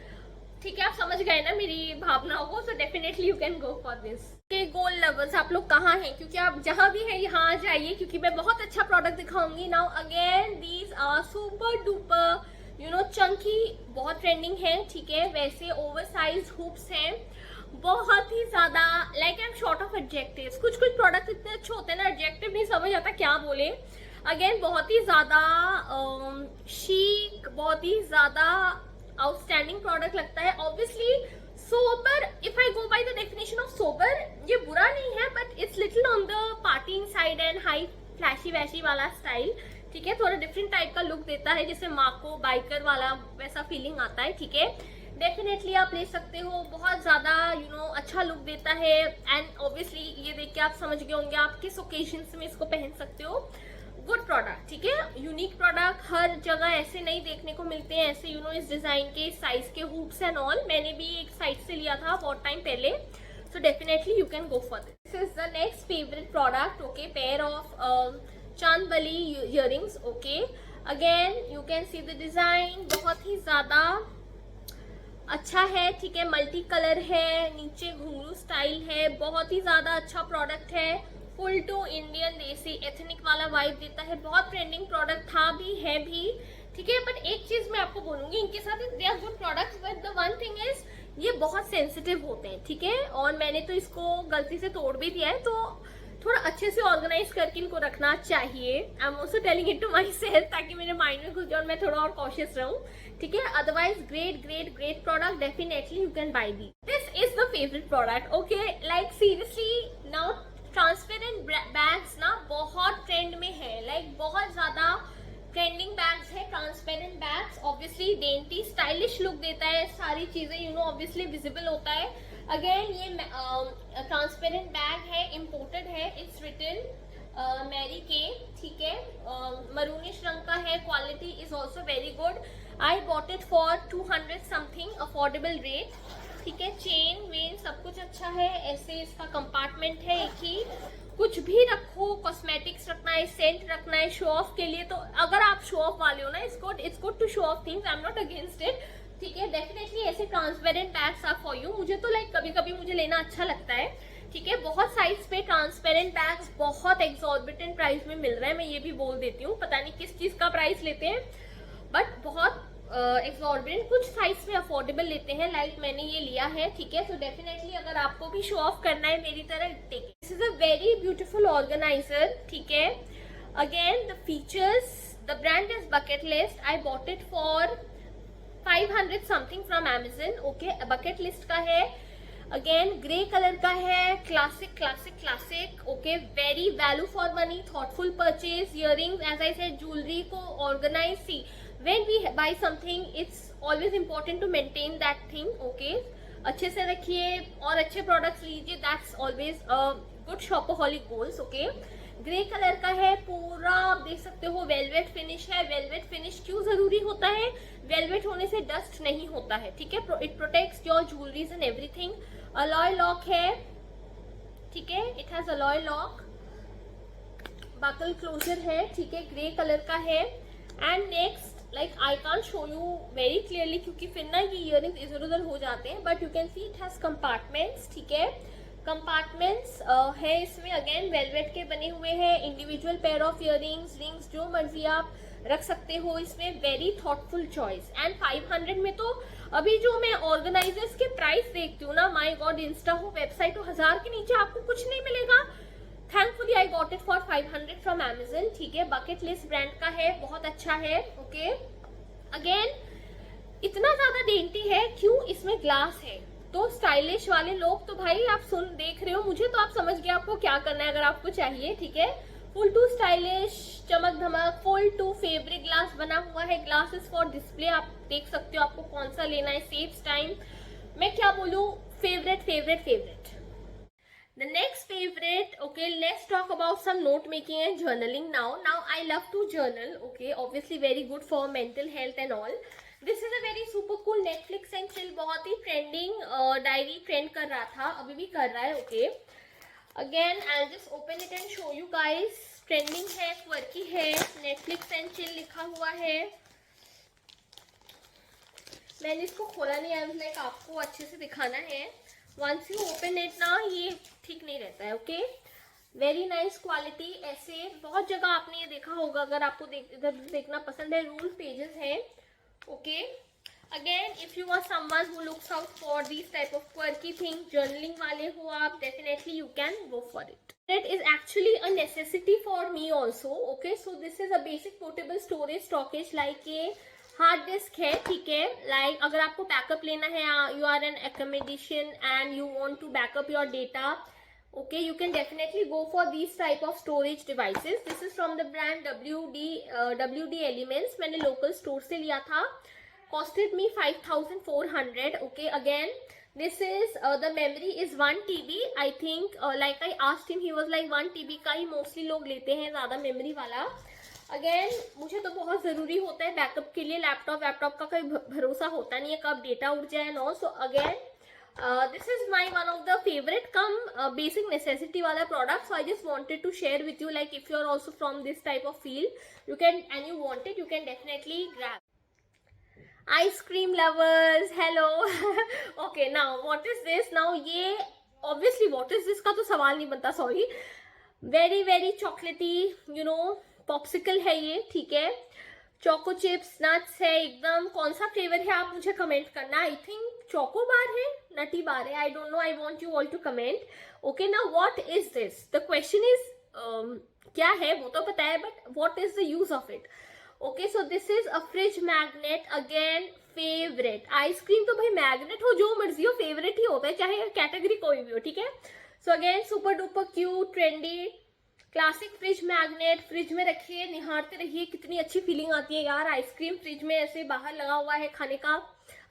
Speaker 1: ठीक है। आप समझ गए ना मेरी भावनाओं को, so definitely you can go for this. के गोल्ड लवर्स आप लोग कहाँ हैं, क्योंकि आप जहां भी हैं यहाँ आ जाइए, क्योंकि मैं बहुत अच्छा प्रोडक्ट दिखाऊंगी। Now again these are super duper you know chunky, बहुत ट्रेंडिंग है, ठीक है। वैसे ओवर साइज हुप्स हैं, बहुत ही ज्यादा, like I am short of adjectives. कुछ कुछ प्रोडक्ट इतने अच्छे होते हैं ना, एडजेक्टिव नहीं समझ आता क्या बोले। अगेन बहुत ही ज्यादा शीक, बहुत ही ज्यादा आउटस्टैंडिंग प्रोडक्ट लगता है। Obviously sober, if I go by the definition of sober, ये बुरा नहीं है, but it's little on the party inside and high flashy washy वाला स्टाइल, ठीक है। थोड़ा डिफरेंट टाइप का लुक देता है, जैसे मार्को बाइकर वाला वैसा फीलिंग आता है, ठीक है। डेफिनेटली आप ले सकते हो, बहुत ज्यादा यू नो अच्छा लुक देता है। एंड ऑब्वियसली ये देख के आप समझ गए होंगे आप किस ओकेजन्स में इसको पहन सकते हो। गुड प्रोडक्ट, ठीक है, यूनिक प्रोडक्ट, हर जगह ऐसे नहीं देखने को मिलते हैं, ऐसे यू नो इस डिजाइन के, इस साइज के हुप्स एंड ऑल। मैंने भी एक साइट से लिया था बहुत टाइम पहले, सो definitely you can go for this. This is the next favourite product, okay, pair of chandbali earrings, okay. Again you can see the design, बहुत ही ज्यादा अच्छा है, ठीक है, मल्टी कलर है, नीचे घुंघरू स्टाइल है, बहुत ही ज्यादा अच्छा प्रोडक्ट है, फुल टू इंडियन देसी एथनिक वाला वाइब देता है, बहुत ट्रेंडिंग प्रोडक्ट था भी, है भी, ठीक है। बट एक चीज मैं आपको बोलूंगी, इनके साथ they are good products, but the one thing is ये बहुत सेंसिटिव होते हैं, ठीक है। और मैंने तो इसको गलती से तोड़ भी दिया है, तो थोड़ा अच्छे से ऑर्गेनाइज करके इनको रखना चाहिए। I am also telling it to myself, ताकि मेरे माइंड में घुस जाए और मैं थोड़ा और कॉशियस रहूं, ठीक है। Otherwise great great great product, definitely you can by the. This is the favourite product, okay, like seriously now transparent bags ना बहुत ट्रेंड में है, लाइक बहुत ज्यादा ट्रेंडिंग बैग्स है transparent bags. Obviously dainty stylish look देता है, सारी चीजें यू नो ऑब्वियसली विजिबल होता है। अगेन ये ट्रांसपेरेंट बैग है, इम्पोर्टेड है, इट्स रिटन मैरी के, ठीक है, मरूनिश रंग का है, quality is also very good. I bought it for 200 something, affordable rate, ठीक है। चेन वेन सब कुछ अच्छा है, ऐसे इसका कंपार्टमेंट है एक ही, कुछ भी रखो, कॉस्मेटिक्स रखना है, सेंट रखना है, शो ऑफ के लिए, तो अगर आप शो ऑफ वाले हो ना, it's good to show off things, I am not against it, ठीक है। डेफिनेटली ऐसे transparent bags are for you. मुझे तो लाइक कभी कभी मुझे लेना अच्छा लगता है, ठीक है। बहुत साइज पे ट्रांसपेरेंट बैग्स बहुत एक्सॉर्बिटेंट प्राइस में मिल रहा है, मैं ये भी बोल देती हूँ, पता नहीं किस चीज का प्राइस लेते हैं, बट बहुत एक्सॉर्बिटेंट, कुछ साइज में अफोर्डेबल लेते हैं, लाइक मैंने ये लिया है, ठीक है। सो डेफिनेटली अगर आपको भी शो ऑफ करना है मेरी तरह, take it. This is a very beautiful organiser, ठीक है। Again the features, the brand is bucket list, I bought it for 500 something from Amazon, okay, bucket list का है। अगेन ग्रे कलर का है, classic classic classic, okay, very value for money, thoughtful purchase, earrings, as I said, jewellery को organise, see when we buy something it's always important to maintain that thing, okay, अच्छे से रखिए और अच्छे products लीजिए, that's always a good shopaholic goals, okay। Grey colour का है पूरा, आप देख सकते हो, वेलवेट फिनिश है। वेलवेट फिनिश क्यों जरूरी होता है? वेलवेट होने से डस्ट नहीं होता है, ठीक है, it protects your jewelleries and everything. Alloy lock है, ठीक है, it has alloy lock, buckle closure है, ठीक है, ग्रे कलर का है। And next, like I can't show you very clearly क्योंकि फिर ना ये इयरिंग्स इधर उधर हो जाते हैं, but you can see it has compartments, ठीक है, कंपार्टमेंट्स है इसमें। अगेन वेलवेट के बने हुए हैं, individual pair of earrings, rings, जो मर्जी आप रख सकते हो इसमें, वेरी थॉटफुल चॉइस। एंड 500 में तो अभी जो मैं ऑर्गेनाइजर्स के प्राइस देखती हूँ ना, माई गॉड, इंस्टा हो, वेबसाइट हो, 1000 के नीचे आपको कुछ नहीं मिलेगा। Thankfully I got it for 500 from Amazon, ठीक है, बकेट लिस्ट ब्रांड का है, बहुत अच्छा है, ओके। अगेन इतना ज्यादा डेंटी है, क्यों? इसमें ग्लास है, तो स्टाइलिश वाले लोग तो भाई आप सुन देख रहे हो मुझे, तो आप समझ गए आपको क्या करना है अगर आपको चाहिए, ठीक है। फुल टू स्टाइलिश, चमक धमक, फुल टू फैब्रिक ग्लास बना हुआ है, ग्लास इज फॉर डिस्प्ले, आप देख सकते हो आपको कौन सा लेना है, सेव्स टाइम। मैं क्या बोलूं, favourite favourite favourite. The next favorite, okay, let's talk about some note making and journaling now. Now I love to journal, okay, obviously very good for mental health and all. This is a very super cool Netflix and chill, बहुत ही trending diary trend कर रहा था, अभी भी कर रहा है. Okay, again I just open it and show you guys. Trending है, क्वर्की है, नेटफ्लिक्स एंड चिल लिखा हुआ है. मैंने इसको खोला नहीं है, लाइक आपको अच्छे से दिखाना है. वंस यू ओपन इट ना, ये ठीक नहीं रहता है. Okay, very nice quality. ऐसे बहुत जगह आपने ये देखा होगा, अगर आपको इधर देखना पसंद है. रूल पेजेस है. Okay, again if you are someone who looks out for this type of quirky thing, journaling वाले हो आप, definitely you can go for it. It is actually a necessity for me also. Okay, so this is a basic portable storage stockage like a hard disk है. ठीक है, like अगर आपको backup लेना है, you are an accommodation and you want to backup your data, okay, you can definitely go for these type of storage devices. This is from the brand WD Elements. मैंने local store से लिया था. costed me 5400. okay, again this is the memory is 1 TB. I think like I asked him, he was like 1 TB का ही mostly लोग लेते हैं ज्यादा memory वाला. अगेन मुझे तो बहुत जरूरी होता है बैकअप के लिए. लैपटॉप का कोई भरोसा होता नहीं है कब डेटा उड़ जाए no. So again this is my one of the favourite cum basic necessity वाला product. So I just wanted to share with you, like if you are also from this type of field you can and you want it, you can definitely grab. Ice cream lovers, hello. Okay, now what is this. Now ये obviously what is this का तो सवाल नहीं बनता, sorry. Very very चॉकलेटी, you know, popsicle है ये. ठीक है, चोको चिप्स, नट्स है एकदम. कौन सा फ्लेवर है आप मुझे कमेंट करना. आई थिंक चोको बार है, नटी बार है, I don't know. I want you all to comment. Okay, now what is this. The question is क्या है वो तो पता है, but what is the use of it. Okay, so this is a fridge magnet. Again favourite. Ice cream तो भाई magnet हो, जो मर्जी हो, फेवरेट ही होता है, चाहे कैटेगरी कोई भी हो. ठीक है, so again super duper cute, trendy, classic fridge magnet. Fridge में रखिए, निहारते रहिए, कितनी अच्छी फीलिंग आती है यार. आइसक्रीम फ्रिज में ऐसे बाहर लगा हुआ है खाने का,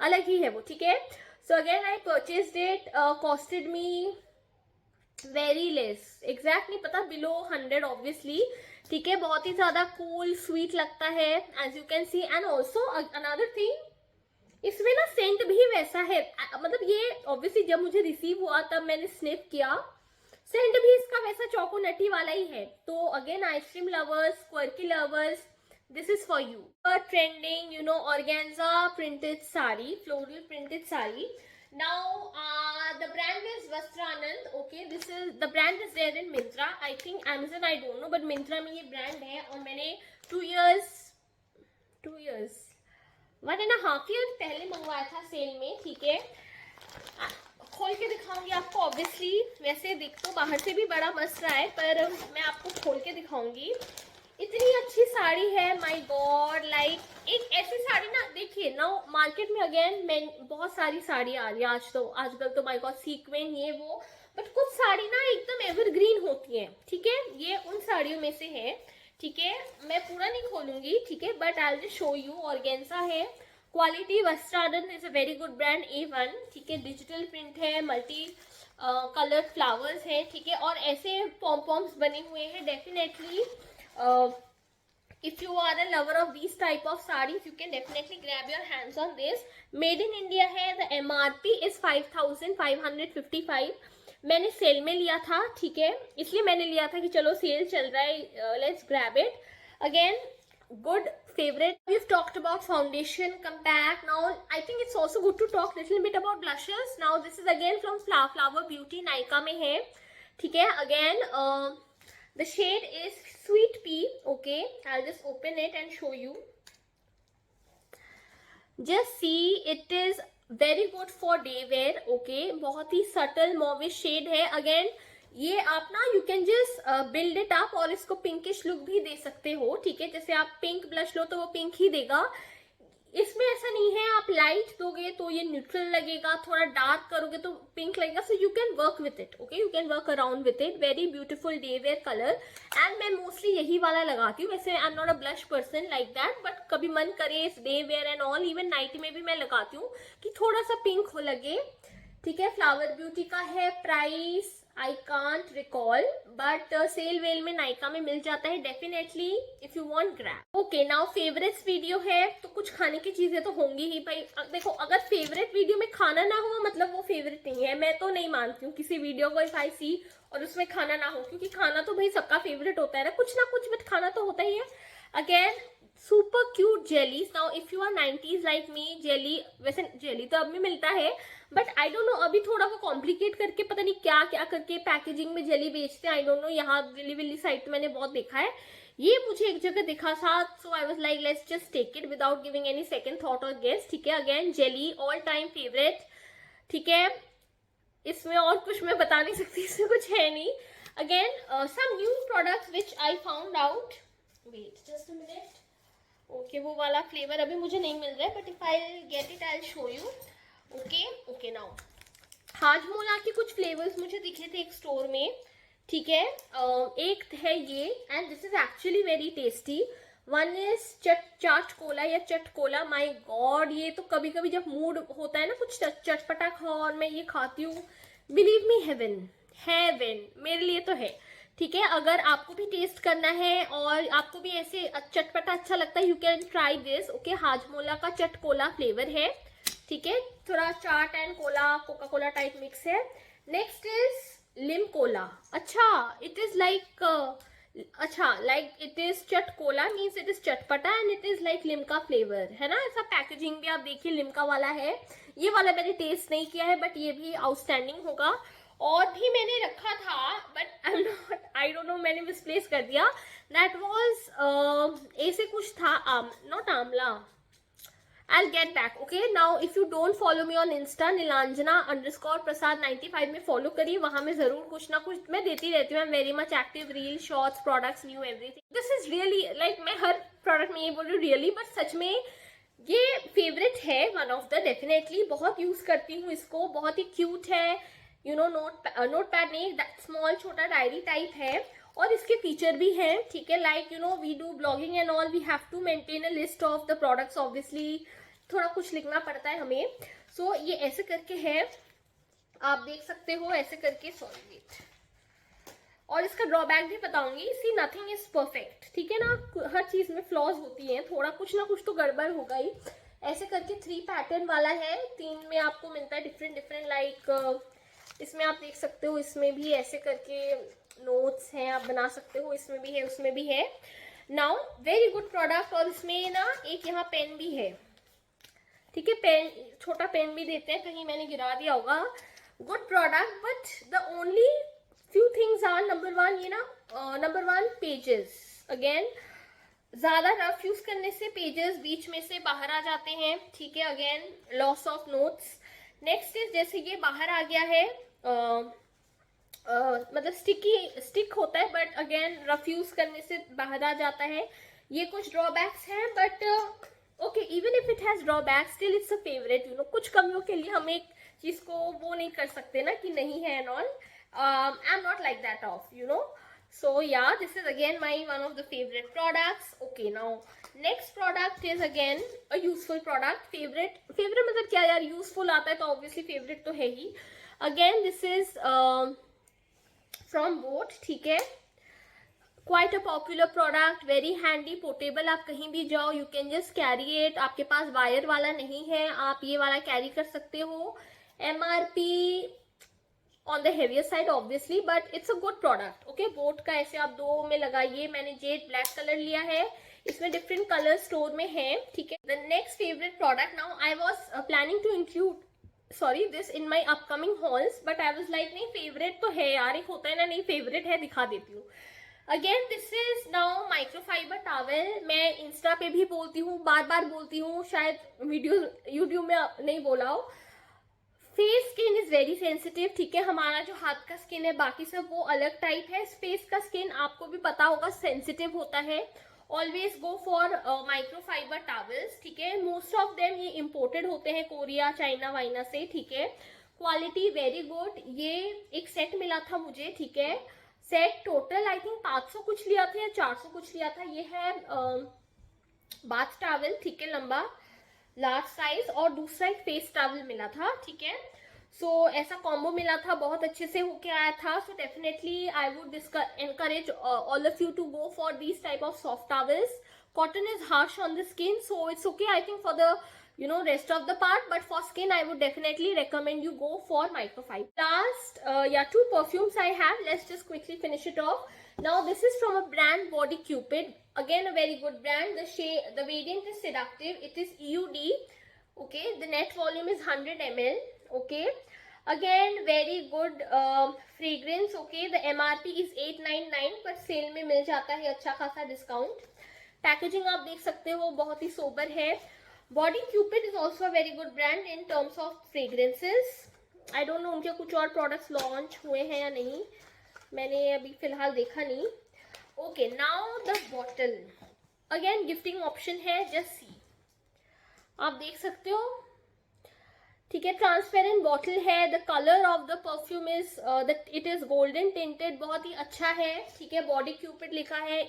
Speaker 1: अलग ही है वो. ठीक है, so again I purchased it. Costed me very less, exact नहीं पता, बिलो 100 ऑब्वियसली. ठीक है, बहुत ही ज्यादा कूल स्वीट लगता है as you can see. And also another thing, इसमें ना सेंट भी वैसा है. मतलब ये ऑब्वियसली जब मुझे रिसीव हुआ तब मैंने स्निफ किया, सेंट भी इसका वैसा चोको नटी वाला ही है. तो again ice cream lovers, quirky lovers, this is for you. Trending, you know, organza printed sari, floral printed sari. Now the brand is Vastranand. Okay, this is the brand is there in Myntra. I think Amazon I don't know, but Myntra में ये brand है. और मैंने 2 years 1.5 years पहले मंगवाया था sale में. ठीक है, खोल के दिखाऊंगी आपको. ऑब्वियसली वैसे दिख तो बाहर से भी बड़ा मस्त रहा है, पर मैं आपको खोल के दिखाऊंगी. इतनी अच्छी साड़ी है, माय गॉड. लाइक एक ऐसी साड़ी ना, देखिए ना मार्केट में अगेन बहुत सारी साड़ी आ रही है आजकल तो माय गॉड, सीक्वेंट ये वो, बट कुछ साड़ी ना एकदम एवरग्रीन होती है. ठीक है, ये उन साड़ियों में से है. ठीक है, मैं पूरा नहीं खोलूंगी. ठीक है, but I will show you. Organza है, quality Vastranand is a very good brand, A1. ठीक है, डिजिटल प्रिंट है, मल्टी कलर्ड फ्लावर्स है. ठीक है, और ऐसे पॉम्स बने हुए हैं. Definitely if you are a lover of these type of sarees, you can definitely grab your hands on this. Made in India है. The MRP is 5555. मैंने सेल में लिया था. ठीक है, इसलिए मैंने लिया था कि चलो सेल चल रहा है, let's grab it. Again, good favorite. We've talked about foundation, compact. Now I think it's also good to talk little bit about blushes. Now this is again from Flower Beauty, Nykaa में है. ठीक है, again the shade is Sweet Pea. Okay, I'll just open it and show you. Just see, it is very good for day wear. Okay, बहुत ही subtle mauvish shade है. Again, ये आप ना you can just build it up और इसको pinkish look भी दे सकते हो. ठीक है, जैसे आप pink blush लो तो वो pink ही देगा. इसमें ऐसा नहीं है आप लाइट दोगे तो ये न्यूट्रल लगेगा, थोड़ा डार्क करोगे तो पिंक लगेगा. So you can work with it. Okay, you can work around with it. Very beautiful day wear colour. And मैं मोस्टली यही वाला लगाती हूँ. वैसे I am not a blush person like that, but कभी मन करे इस day wear and all, even night में भी मैं लगाती हूँ कि थोड़ा सा पिंक हो लगे. ठीक है, फ्लावर ब्यूटी का है. Price I can't recall, but sale वेल में नायका में मिल जाता है definitely, if you want grab. Okay, now favourites video है तो कुछ खाने की चीजें तो होंगी ही भाई। देखो, अगर फेवरेट वीडियो में खाना ना हो मतलब वो फेवरेट नहीं है। मैं तो नहीं मानती हूँ किसी वीडियो को इफ आई सी और उसमें खाना ना हो, क्योंकि खाना तो भाई सबका फेवरेट होता है ना कुछ, बट खाना तो होता ही है। Again, super cute jellies. Now if you are 90s like me, jelly, वैसे जेली तो अब भी मिलता है, बट आई डोंट नो, अभी थोड़ा वो कॉम्प्लिकेट करके पता नहीं क्या क्या करके पैकेजिंग में जेली बेचते हैं। आई डोंट नो, यहाँ दिल्ली विल्ली साइड मैंने बहुत देखा है। ये मुझे एक जगह दिखा था, so I was like let's just take it without giving any second thought और गेस। ठीक है, again jelly all time favourite. ठीक है, इसमें और कुछ मैं बता नहीं सकती, इसमें कुछ है नहीं। Again some new products which I found out, wait just a minute. Okay, वो वाला फ्लेवर अभी मुझे नहीं मिल रहा है, but if I get it I show you. Okay now, Hajmola के कुछ फ्लेवर्स मुझे दिखे थे एक स्टोर में। ठीक है, एक है ये, and this is actually very tasty. One is chaat Cola या चट कोला। माई गॉड, ये तो कभी कभी जब मूड होता है ना कुछ चटपटा खाओ और मैं ये खाती हूँ, बिलीव मी, हेवन हेवन मेरे लिए तो है। ठीक है, अगर आपको भी टेस्ट करना है और आपको भी ऐसे चटपटा अच्छा लगता है, you can try this. Okay, Hajmola का चट कोला फ्लेवर है। ठीक है, थोड़ा chaat and cola, coca cola type mix है। Next is Lim cola. अच्छा, it is like like it is chat cola means it is चटपटा and it is like Limca flavour है ना। ऐसा पैकेजिंग भी आप देखिए लिमका वाला है। ये वाला मैंने टेस्ट नहीं किया है, बट ये भी आउटस्टैंडिंग होगा। और भी मैंने रखा था, बट आई डोंट नो, मैंने मिसप्लेस कर दिया। दैट वाज ऐसे कुछ था, not Amla. I'll get back. Okay, now if you don't follow me on Insta, Nilanjana_Prasad95 में फॉलो करिए, वहां में जरूर कुछ ना कुछ मैं देती रहती हूँ। I am very much active, reel, shorts, products, new everything. This is really like, मैं हर प्रोडक्ट में ये बोल रही हूँ रियली, बट सच में ये फेवरेट है, वन ऑफ द, डेफिनेटली बहुत यूज करती हूँ इसको, बहुत ही क्यूट है। यू नो, नोट पैड नहीं, स्मॉल छोटा डायरी टाइप है, और इसके फीचर भी हैं। ठीक है, like you know we do blogging and all, we have to maintain a list of the products, obviously थोड़ा कुछ लिखना पड़ता है हमें। सो ये ऐसे करके है, आप देख सकते हो ऐसे करके। सॉरी वेट, और इसका ड्रॉबैक भी बताऊंगी। सी, नथिंग इज परफेक्ट, ठीक है ना, हर चीज में फ्लॉज होती हैं, थोड़ा कुछ ना कुछ तो गड़बड़ होगा ही। ऐसे करके 3 पैटर्न वाला है, 3 में आपको मिलता है डिफरेंट लाइक इसमें आप देख सकते हो, इसमें भी ऐसे करके नोट्स हैं, आप बना सकते हो, इसमें भी है, उसमें भी है। Now very good product. और इसमें ना एक यहाँ पेन भी है। ठीक है, पेन, छोटा पेन भी देते हैं, कहीं मैंने गिरा दिया होगा। Good product, but the only few things are, number 1 ये ना, नंबर 1 पेजेस। अगेन, ज्यादा रफ यूज करने से पेजेस बीच में से बाहर आ जाते हैं। ठीक है, again loss of notes. Next is, जैसे ये बाहर आ गया है, मतलब स्टिक होता है, बट अगेन रफ यूज करने से बाहर आ जाता है। ये कुछ ड्रॉबैक्स हैं, but okay, even if it has drawbacks, still it's a favourite. You know, कुछ कमियों के लिए हम एक चीज को वो नहीं कर सकते ना कि नहीं है and all. I am not like that of, you know. So yeah, this is again my one of the favorite products. Okay, now next product is again a useful product. Favorite मतलब क्या यार, useful आता है तो obviously favorite तो है ही। Again this is from Boat। ठीक है, quite a popular product, very handy, portable। आप कहीं भी जाओ you can just carry it। आपके पास वायर वाला नहीं है, आप ये वाला कैरी कर सकते हो। MRP on the heavier side obviously, but it's a good product. Okay, boat का ऐसे आप 2 में लगाइए। मैंने जेड ब्लैक कलर लिया है, इसमें डिफरेंट कलर स्टोर में है। ठीक है, the next favourite product, now I was planning to include this in my upcoming hauls, but I was like नहीं, फेवरेट तो है यार, एक होता है ना, नहीं फेवरेट है, दिखा देती हूँ। Again this is now microfibre towel. मैं इंस्टा पे भी बोलती हूँ, बार बार बोलती हूँ, शायद वीडियो यूट्यूब में नहीं बोला हो। Face skin is very sensitive. ठीक है, हमारा जो हाथ का स्किन है बाकी सब वो अलग टाइप है, फेस का स्किन आपको भी पता होगा सेंसिटिव होता है। Always go for microfibre towels. ठीक है, मोस्ट ऑफ देम ये इम्पोर्टेड होते हैं कोरिया, चाइना वाइना से। ठीक है, क्वालिटी वेरी गुड। ये एक सेट मिला था मुझे। ठीक है, सेट टोटल आई थिंक 500 कुछ लिया था या 400 कुछ लिया था। ये है बाथ टॉवल, ठीक है, लंबा लार्ज साइज, और दूसरा एक फेस टॉवल मिला था। ठीक है, सो ऐसा कॉम्बो मिला था, बहुत अच्छे से होके आया था. So definitely I would encourage all of you to go for these type of soft towels. Cotton is harsh on the skin, so it's okay I think for the rest of the part, but for skin I would definitely recommend you go for microfiber. Last yeah, 2 perfumes I have. Let's just quickly finish it off. Now this is from a brand Body Cupid, again a very good brand. The variant is Seductive, it is EUD. Okay, the net volume is 100 ml. Okay, again very good fragrance. Okay, the MRP is 899 पर cell में मिल जाता है अच्छा खासा discount. Packaging आप देख सकते हो बहुत ही सोबर है. Body Cupid is also a very good brand in terms of fragrances. I don't no उनके कुछ और प्रोडक्ट्स लॉन्च हुए हैं या नहीं, मैंने अभी फिलहाल देखा नहीं. Okay, now the bottle, again gifting option है, जस्ट सी, आप देख सकते हो. ठीक है, ट्रांसपेरेंट बॉटल है. The colour of the perfume is it is golden tinted, बहुत ही अच्छा है. ठीक है, बॉडी क्यूपिड लिखा है,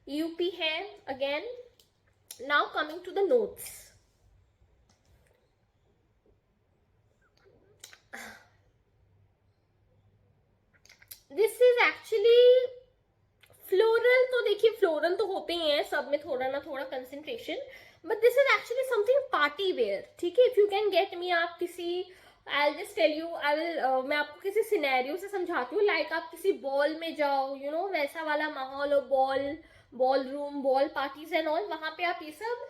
Speaker 1: EUP है. Again now coming to the notes. This is actually floral. तो देखिए फ्लोरल तो होते ही हैं सब में थोड़ा ना थोड़ा concentration, but this is actually something party wear. ठीक है, if you can get me, आप किसी, I will just tell you, मैं आपको किसी सिनेरियो से समझाती हूँ. लाइक आप किसी बॉल में जाओ, वैसा वाला माहौल हो, ball room, ball parties and all, वहां पे आप ये सब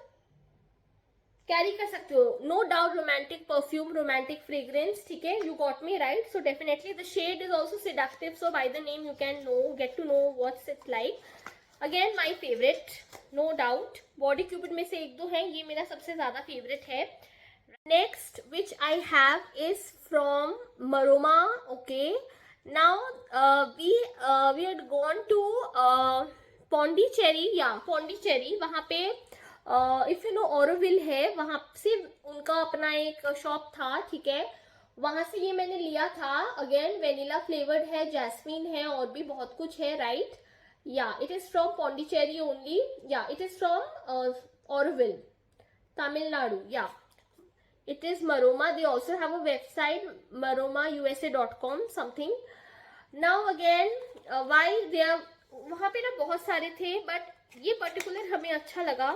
Speaker 1: कैरी कर सकते हो. No doubt romantic perfume, romantic fragrance. ठीक है, you got me right. So definitely the shade is also seductive, so by the name you can get to know what's it like. Again my favourite, no doubt. Body cupid में से एक दो है, ये मेरा सबसे ज्यादा फेवरेट है. Next which I have is from Maroma. Okay, now we had gone to Pondicherry, या पौंडीचेरी, वहां पे इफ यू नो ऑरोविल है, वहां से उनका अपना एक शॉप था. ठीक है, वहां से ये मैंने लिया था. अगेन वेनिला फ्लेवर्ड है, जैस्मिन है, और भी बहुत कुछ है, right. Yeah, it is from Pondicherry only. Yeah, it is from Auroville, Tamil Nadu. Yeah, it is Maroma. They also have a website, maromausa.com something. Now again, why they are, वहाँ पे ना बहुत सारे थे, बट ये particular हमें अच्छा लगा.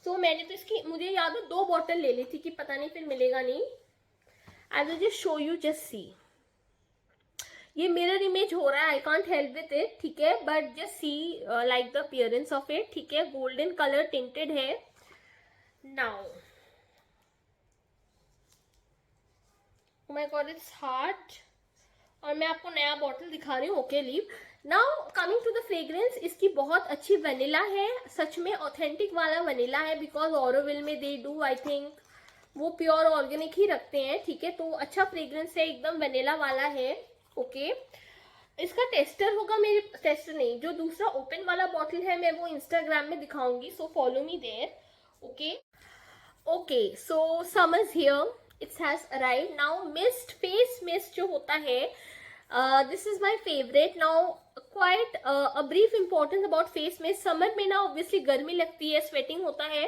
Speaker 1: सो मैंने तो इसकी, मुझे याद है 2 बॉटल ले ली थी कि पता नहीं फिर मिलेगा नहीं. आई will just show you, just see. ये मिरर इमेज हो रहा है, I can't help with it. ठीक है, but just see like the appearance of it. ठीक है, गोल्डन कलर टिंटेड है. Now O my God, it's hard. और मैं आपको नया बॉटल दिखा रही हूँ. Okay, leave. Now coming to the fragrance, इसकी बहुत अच्छी वनीला है, सच में ऑथेंटिक वाला वनीला है. बिकॉज ऑरोविल में दे डू, आई थिंक वो प्योर ऑर्गेनिक ही रखते हैं. ठीक है, तो अच्छा फ्रेग्रेंस है, एकदम वनीला वाला है. ओके, इसका टेस्टर होगा, मेरे टेस्टर नहीं, जो दूसरा ओपन वाला बॉटल है मैं वो इंस्टाग्राम में दिखाऊंगी. So follow me there. Okay, so summer's here, it's has arrived. Now mist, face mist जो होता है, this is my favourite. Now quite a brief importance about face mist. Summer में ना ऑब्वियसली गर्मी लगती है, स्वेटिंग होता है.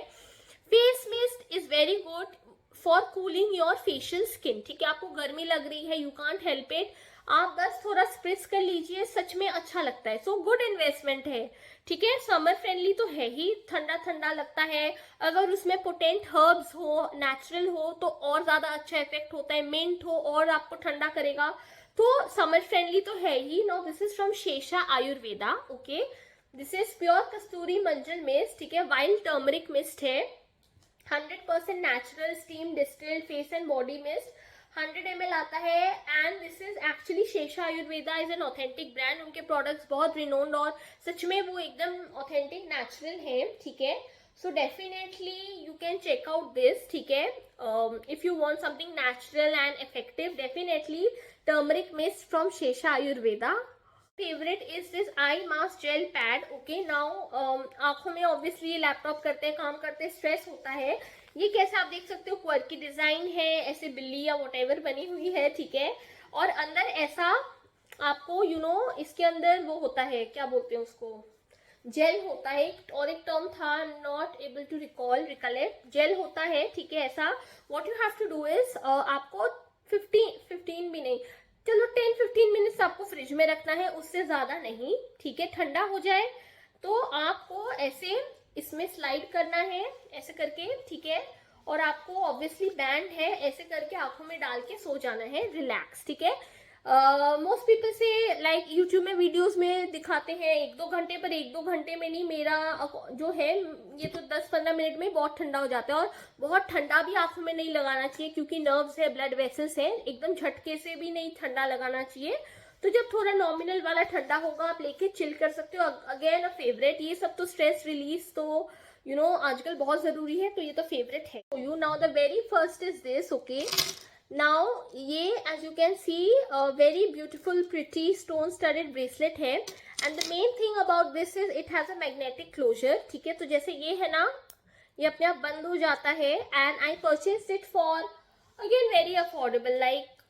Speaker 1: Face mist is very good for cooling your facial skin. ठीक है, आपको गर्मी लग रही है, यू कांट हेल्प इट, आप बस थोड़ा स्प्रिट्स कर लीजिए, सच में अच्छा लगता है. सो गुड इन्वेस्टमेंट है. ठीक है, समर फ्रेंडली तो है ही, ठंडा ठंडा लगता है. अगर उसमें पोटेंट हर्ब्स हो, नेचुरल हो, तो और ज्यादा अच्छा इफेक्ट होता है. मिंट हो और आपको ठंडा करेगा, तो समर फ्रेंडली तो है ही. Now this is from Shesha Ayurveda. Okay, this is pure kasturi manjal mist. ठीक है, वाइल्ड टर्मरिक मिस्ट है, 100% natural steam distilled face and body mist. 100 ml आता है. And this is actually Shesha Ayurveda is an authentic brand. उनके प्रोडक्ट्स बहुत रिनोन्ड और सच में वो एकदम ऑथेंटिक नेचुरल है. ठीक है, so definitely you can check out this. ठीक है, if you want something natural and effective, definitely turmeric mist from Shesha Ayurveda. Favourite is this eye mask gel pad. Okay, now आंखों में ऑब्वियसली लैपटॉप करते हैं, काम करते हैं, स्ट्रेस होता है. ये कैसे आप देख सकते हो, क्वर्की डिजाइन है, ऐसे बिल्ली या व्हाटएवर बनी हुई है. ठीक है, और अंदर ऐसा आपको इसके अंदर वो होता है, क्या बोलते हैं उसको, जेल होता है. और एक टर्म था, not able to recollect, gel होता है. ठीक है, ऐसा what you have to do is, आपको 15 भी नहीं, चलो 10-15 मिनट्स आपको फ्रिज में रखना है, उससे ज्यादा नहीं, ठीक है। ठंडा हो जाए तो आपको ऐसे इसमें स्लाइड करना है ऐसे करके, ठीक है। और आपको ऑब्वियसली बैंड है, ऐसे करके आंखों में डाल के सो जाना है रिलैक्स, ठीक है। मोस्ट पीपल से लाइक यूट्यूब में वीडियोस में दिखाते हैं 1-2 घंटे, पर 1-2 घंटे में नहीं, मेरा जो है ये तो 10-15 मिनट में बहुत ठंडा हो जाता है। और बहुत ठंडा भी आंखों में नहीं लगाना चाहिए, क्योंकि नर्व्स है, ब्लड वेसल्स है, एकदम झटके से भी नहीं ठंडा लगाना चाहिए। तो जब थोड़ा नॉमिनल वाला ठंडा होगा आप लेके चिल कर सकते हो। अगेन अ फेवरेट, ये सब तो स्ट्रेस रिलीज तो आजकल बहुत जरूरी है, तो ये तो फेवरेट है। You now the very first is this, okay. Now ये as you can see very beautiful pretty stone studded bracelet है। And the main thing about this is it has a magnetic closure, ठीक है। तो जैसे ये है ना, ये अपने आप बंद हो जाता है। And I purchase it for again very affordable, like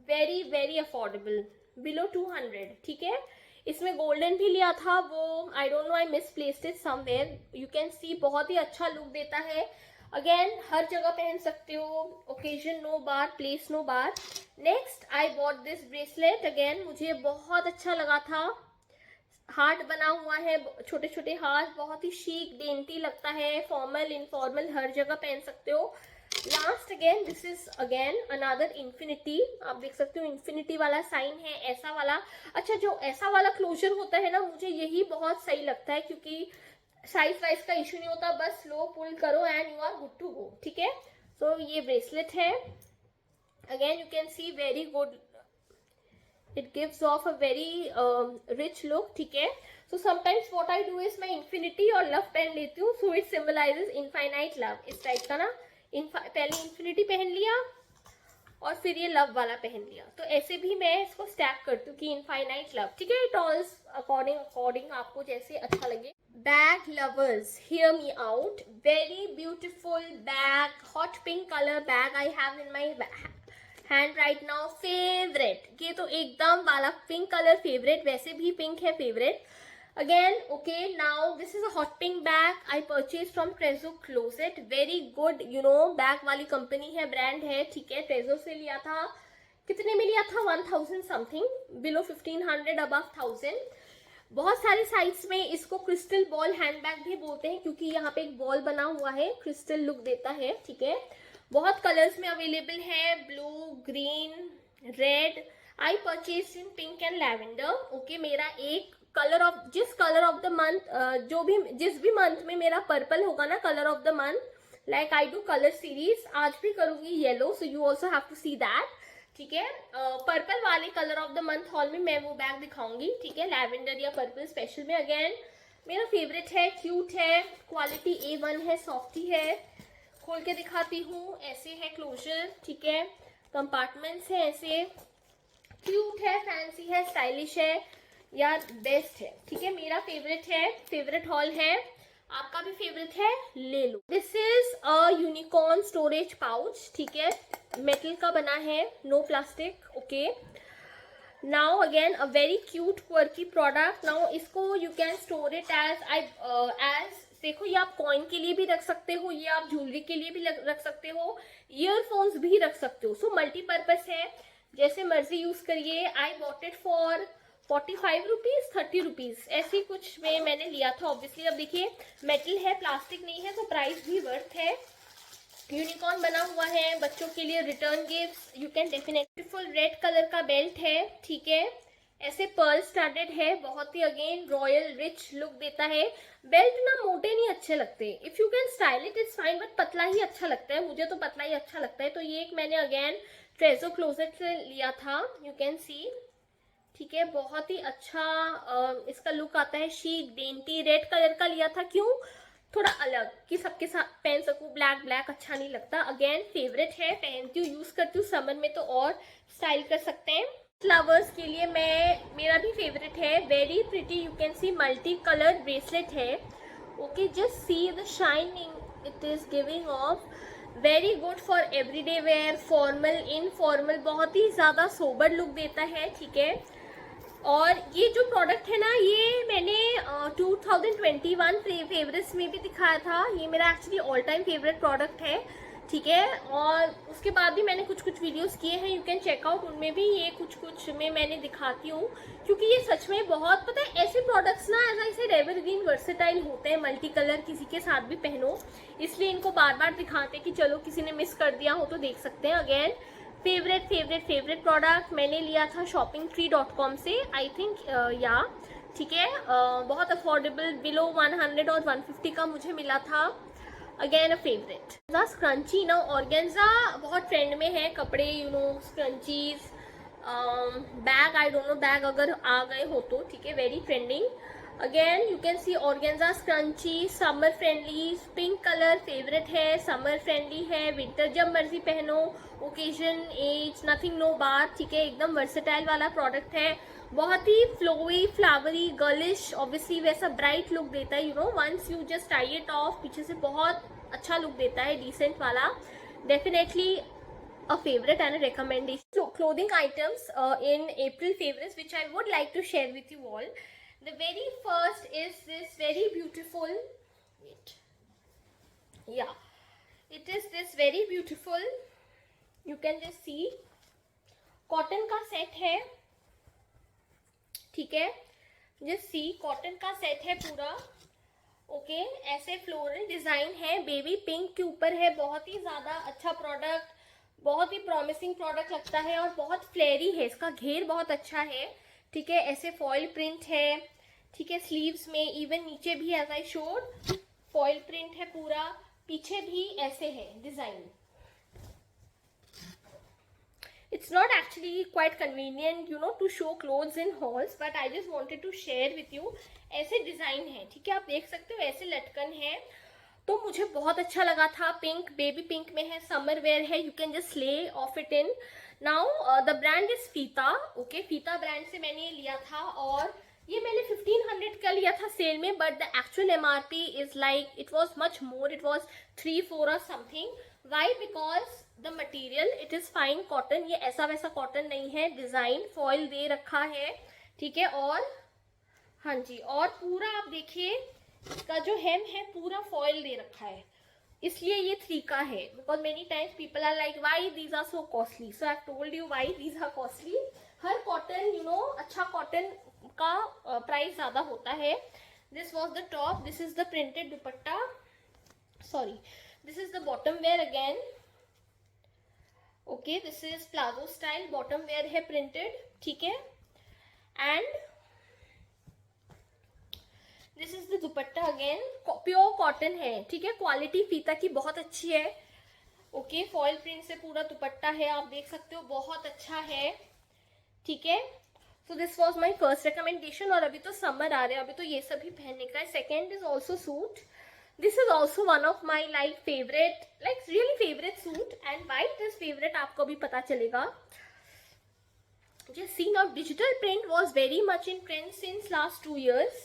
Speaker 1: very very affordable, below 200, ठीक है। इसमें गोल्डन भी लिया था, वो आई don't know, I misplaced it somewhere. You can सी बहुत ही अच्छा लुक देता है। अगेन हर जगह पहन सकते हो, occasion no bar, place no bar. Next I bought this bracelet, again मुझे बहुत अच्छा लगा था। हार्ट बना हुआ है, छोटे छोटे हार्ट, बहुत ही शीक डेंटी लगता है, फॉर्मल इनफॉर्मल हर जगह पहन सकते हो। Last again this is again another infinity, आप देख सकते हो इन्फिनिटी वाला साइन है, ऐसा वाला। अच्छा, जो ऐसा वाला क्लोजर होता है ना, मुझे यही बहुत सही लगता है, क्योंकि साइज वाइज का इशू नहीं होता, बस लो पुल करो and you are good to go, ठीक है। सो ये ब्रेसलेट है, again you can see very good, it gives off a very rich look, ठीक है। So sometimes what I do is मैं इन्फिनिटी और लव पहन लेती हूँ, so it symbolizes infinite love, इस टाइप का ना। पहले इन्फिनिटी पहन लिया और फिर ये लव वाला पहन लिया, तो ऐसे भी मैं इसको स्टैक करती हूँ कि इनफाइनाइट लव, ठीक है। इट ऑल्स अकॉर्डिंग आपको जैसे अच्छा लगे। Bag lovers, hear me out, very beautiful bag, hot pink colour bag I have in my hand right now. Favourite, ये तो एकदम वाला पिंक कलर फेवरेट, वैसे भी पिंक है favourite. Again, okay, now this is a hot pink bag I purchased from Trezzo Closet, very good, bag वाली company है, brand है, ठीक है। Trezzo से लिया था, कितने में लिया था, 1000 समथिंग, बिलो 1500, अबव 1000। बहुत सारे साइट्स में इसको क्रिस्टल बॉल हैंडबैग भी बोलते हैं, क्योंकि यहाँ पे एक बॉल बना हुआ है, क्रिस्टल लुक देता है, ठीक है। बहुत कलर्स में अवेलेबल है, blue, green, red. I purchase in pink and lavender, okay. मेरा एक कलर ऑफ, जिस कलर ऑफ द मंथ, जिस भी मंथ में मेरा पर्पल होगा ना, colour of the month, like I do colour series, आज भी करूंगी yellow, so you also have to see that, ठीक है। पर्पल वाले colour of the month haul में मैं वो बैग दिखाऊंगी, ठीक है। लैवेंडर या पर्पल स्पेशल में अगेन मेरा फेवरेट है, क्यूट है, क्वालिटी A1 है, सॉफ्टी है। खोल के दिखाती हूँ, ऐसे है क्लोजर, ठीक है। कंपार्टमेंट्स है ऐसे, क्यूट है, फैंसी है, स्टाइलिश है, यार बेस्ट है, ठीक है। मेरा फेवरेट है, फेवरेट हॉल है, आपका भी फेवरेट है, ले लो। This is a unicorn storage pouch, ठीक है, मेटल का बना है, no plastic, okay. Now again a very cute quirky product. Now इसको you can store it as देखो, ये आप कॉइन के लिए भी रख सकते हो, ये आप ज्वेलरी के लिए भी रख सकते हो, ईयरफोन्स भी रख सकते हो, सो मल्टीपर्पज है, जैसे मर्जी यूज करिए। आई bought it for 45 rupees, 30 rupees, ऐसी कुछ में मैंने लिया था। ऑब्वियसली अब देखिए मेटल है, प्लास्टिक नहीं है, तो प्राइस भी वर्थ है। यूनिकॉर्न बना हुआ है, बच्चों के लिए return gift you can definitely. Beautiful red colour का बेल्ट है, ठीक है, ऐसे पर्ल स्टार्टेड है, बहुत ही अगेन रॉयल रिच लुक देता है। बेल्ट ना मोटे नहीं अच्छे लगते, if you can style it it's fine, but पतला ही अच्छा लगता है, मुझे तो पतला ही अच्छा लगता है। तो ये एक मैंने अगेन ट्रेजो क्लोजेट से लिया था, यू कैन सी, ठीक है। बहुत ही अच्छा इसका लुक आता है, शीक डेंटी, रेड कलर का लिया था, क्यों, थोड़ा अलग कि सबके साथ पहन सकूं, ब्लैक अच्छा नहीं लगता। अगेन फेवरेट है, पहनती हूँ, यूज करती हूँ, समर में तो और स्टाइल कर सकते हैं। फ्लावर्स के लिए मेरा भी फेवरेट है, very pretty, you can see, multi colour bracelet है, okay. Just see the shining it is giving off, very good for everyday wear, formal, informal, बहुत ही ज्यादा सोबर लुक देता है, ठीक है। और ये जो प्रोडक्ट है ना, ये मैंने 2021 फेवरेट्स में भी दिखाया था, ये मेरा actually all time favourite product है, ठीक है। और उसके बाद भी मैंने कुछ कुछ वीडियोस किए हैं, यू कैन चेक आउट, उनमें भी ये कुछ कुछ में मैंने दिखाती हूँ, क्योंकि ये सच में बहुत, पता है ऐसे प्रोडक्ट्स ना as I said evergreen versatile होते हैं, मल्टी कलर किसी के साथ भी पहनो, इसलिए इनको बार बार दिखाते हैं कि चलो किसी ने मिस कर दिया हो तो देख सकते हैं। अगेन फेवरेट प्रोडक्ट मैंने लिया था shoppingtree.com से, आई थिंक या ठीक है, बहुत अफोर्डेबल, बिलो 100 और 150 का मुझे मिला था। अगेन अ फेवरेट स्क्रंची ना, ऑर्गेन्जा बहुत ट्रेंड में है कपड़े, you know scrunchies, bag, I don't no bag अगर आ गए हो तो, ठीक है, very trending. Again you can C organza scrunchie, summer friendly, pink colour favourite है, समर फ्रेंडली है, विंटर जब मर्जी पहनो, ओकेजन एज नथिंग नो बात, ठीक है, एकदम वर्सेटाइल वाला प्रोडक्ट है, बहुत ही फ्लोई फ्लावरी गर्लिश, ऑब्वियसली वैसा ब्राइट लुक देता है, you know once you just tie it off, पीछे से बहुत अच्छा लुक देता है, डिसेंट वाला, definitely a favorite and a recommendation. So clothing items in April favorites which I would like to share with you all. The very first is this very beautiful, wait, yeah, it is this very beautiful, you can just see, cotton का set है, ठीक है, just see cotton का set है पूरा, okay, ऐसे floral design है, baby pink के ऊपर है, बहुत ही ज्यादा अच्छा प्रोडक्ट, बहुत ही प्रॉमिसिंग प्रोडक्ट लगता है और बहुत फ्लेरी है, इसका घेर बहुत अच्छा है, ठीक है, ऐसे फॉइल प्रिंट है, ठीक है, स्लीव्स में, इवन नीचे भी as I showed foil print है पूरा, पीछे भी ऐसे है design. It's not actually quite convenient, you know, to show clothes in hauls, but I just wanted to share with you. ऐसे डिजाइन है, ठीक है, आप देख सकते हो, ऐसे लटकन है, तो मुझे बहुत अच्छा लगा था। पिंक, बेबी पिंक में है, समर वेयर है, you can just lay off it in. Now the brand is फीता, ओके, फीता ब्रांड से मैंने ये लिया था और ये मैंने 1500 का लिया था सेल में, but the actual MRP is like it was much more, it was 3-4 और something. Why? Because the material it is fine cotton, ये ऐसा वैसा कॉटन नहीं है, डिजाइन फॉइल दे रखा है, ठीक है, और हाँ जी, और पूरा आप देखिए इसका जो हेम है पूरा फॉइल दे रखा है, इसलिए ये 3 का है। Because many times people are like why these are so costly, so I told you why these are costly. हर कॉटन, यू नो, अच्छा कॉटन का प्राइस ज्यादा होता है। This was the top, this is the printed dupatta, sorry, this is the bottom wear again, okay, this is palazzo style, bottom wear है printed, ठीक है, and this is the dupatta again, pure cotton है, ठीक है, quality फीता की बहुत अच्छी है, ओके, फॉइल प्रिंट से पूरा दुपट्टा है, आप देख सकते हो, बहुत अच्छा है, ठीक है। So this was my first recommendation, और अभी तो समर आ रहे हैं, अभी तो ये सभी पहनने का है। Second is also suit, this is also one of my like favourite, like really favourite suit, and white is favourite, आपको भी पता चलेगा। just see now, digital print was very much in trend since last 2 years.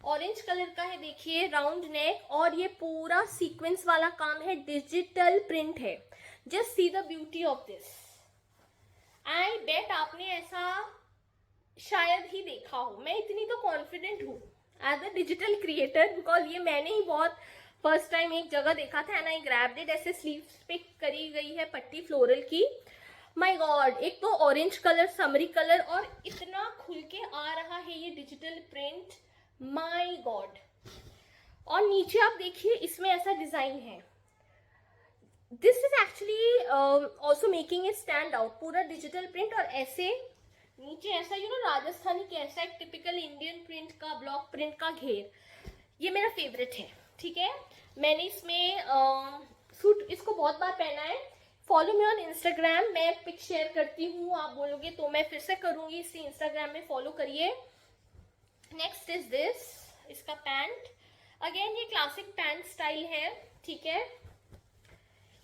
Speaker 1: Orange colour का है, देखिए, round neck, और ये पूरा सीक्वेंस वाला काम है, डिजिटल प्रिंट है। Just see the beauty of this, I bet आपने ऐसा शायद ही देखा हो, मैं इतनी तो कॉन्फिडेंट हूँ as a digital creator, because ये मैंने ही बहुत फर्स्ट टाइम एक जगह देखा था एंड आई ग्रैब्ड इट। ऐसे स्लीव्स पे करी गई है पट्टी फ्लोरल की, माय गॉड, एक तो ऑरेंज कलर, समरी कलर, और इतना खुल के आ रहा है ये डिजिटल प्रिंट, माय गॉड। और नीचे आप देखिए, इसमें ऐसा डिजाइन है, this is actually also making it stand out, पूरा डिजिटल प्रिंट, और ऐसे नीचे ऐसा, यू नो, राजस्थानी कैसा एक टिपिकल इंडियन प्रिंट का, ब्लॉक प्रिंट का घेर, ये मेरा फेवरेट है, ठीक है। मैंने इसमें सूट इसको बहुत बार पहना है। फॉलो मी ऑन इंस्टाग्राम, मैं पिक शेयर करती हूँ, आप बोलोगे तो मैं फिर से करूंगी, इसे इंस्टाग्राम में फॉलो करिए। नेक्स्ट इज दिस, इसका पैंट, अगेन ये क्लासिक पैंट स्टाइल है, ठीक है,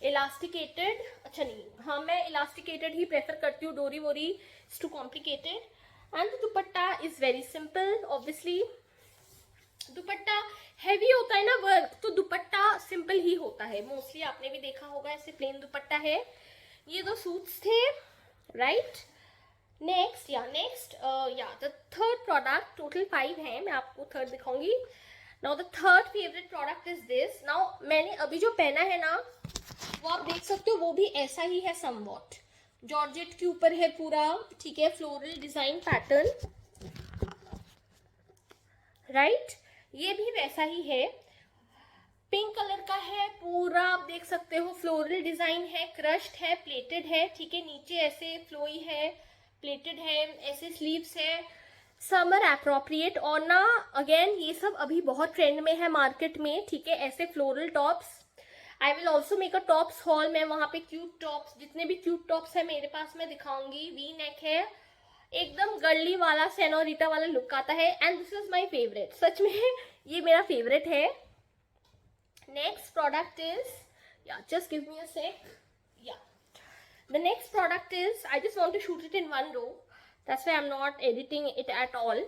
Speaker 1: इलास्टिकेटेड, अच्छा नहीं, हाँ, मैं इलास्टिकेटेड ही प्रेफर करती हूँ, डोरी वोरी is too complicated. And dupatta is very simple, obviously dupatta heavy होता है ना वर्क, तो दुपट्टा सिंपल ही होता है मोस्टली, आपने भी देखा होगा, ऐसे प्लेन दुपट्टा है। ये 2 सूट्स थे, right. Next the third product, total 5 है, मैं आपको थर्ड दिखाऊंगी। Now the third favourite product is this. Now मैंने अभी जो पहना है ना, वो आप देख सकते हो, वो भी ऐसा ही है समवॉट, जॉर्जेट के ऊपर है पूरा, ठीक है, फ्लोरल डिजाइन पैटर्न, राइट। ये भी वैसा ही है, पिंक कलर का है पूरा, आप देख सकते हो, फ्लोरल डिजाइन है, क्रश्ड है, प्लेटेड है, ठीक है, नीचे ऐसे फ्लोई है, प्लेटेड है, ऐसे स्लीव्स है, समर अप्रोप्रिएट। और ना अगेन ये सब अभी बहुत ट्रेंड में है मार्केट में, ठीक है, ऐसे floral tops. I will also make a tops hall, मैं वहां पे क्यूट टॉप्स, जितने भी क्यूट टॉप्स है मेरे पास मैं दिखाऊंगी। वी नेक है, एकदम गर्ली वाला सेनोरिटा वाला लुक आता है, and this is my favourite, सच में ये मेरा फेवरेट है। Next product is, yeah, just give me a sec. Yeah, the next product is, I just want to shoot it in one row, that's why I'm not editing it at all.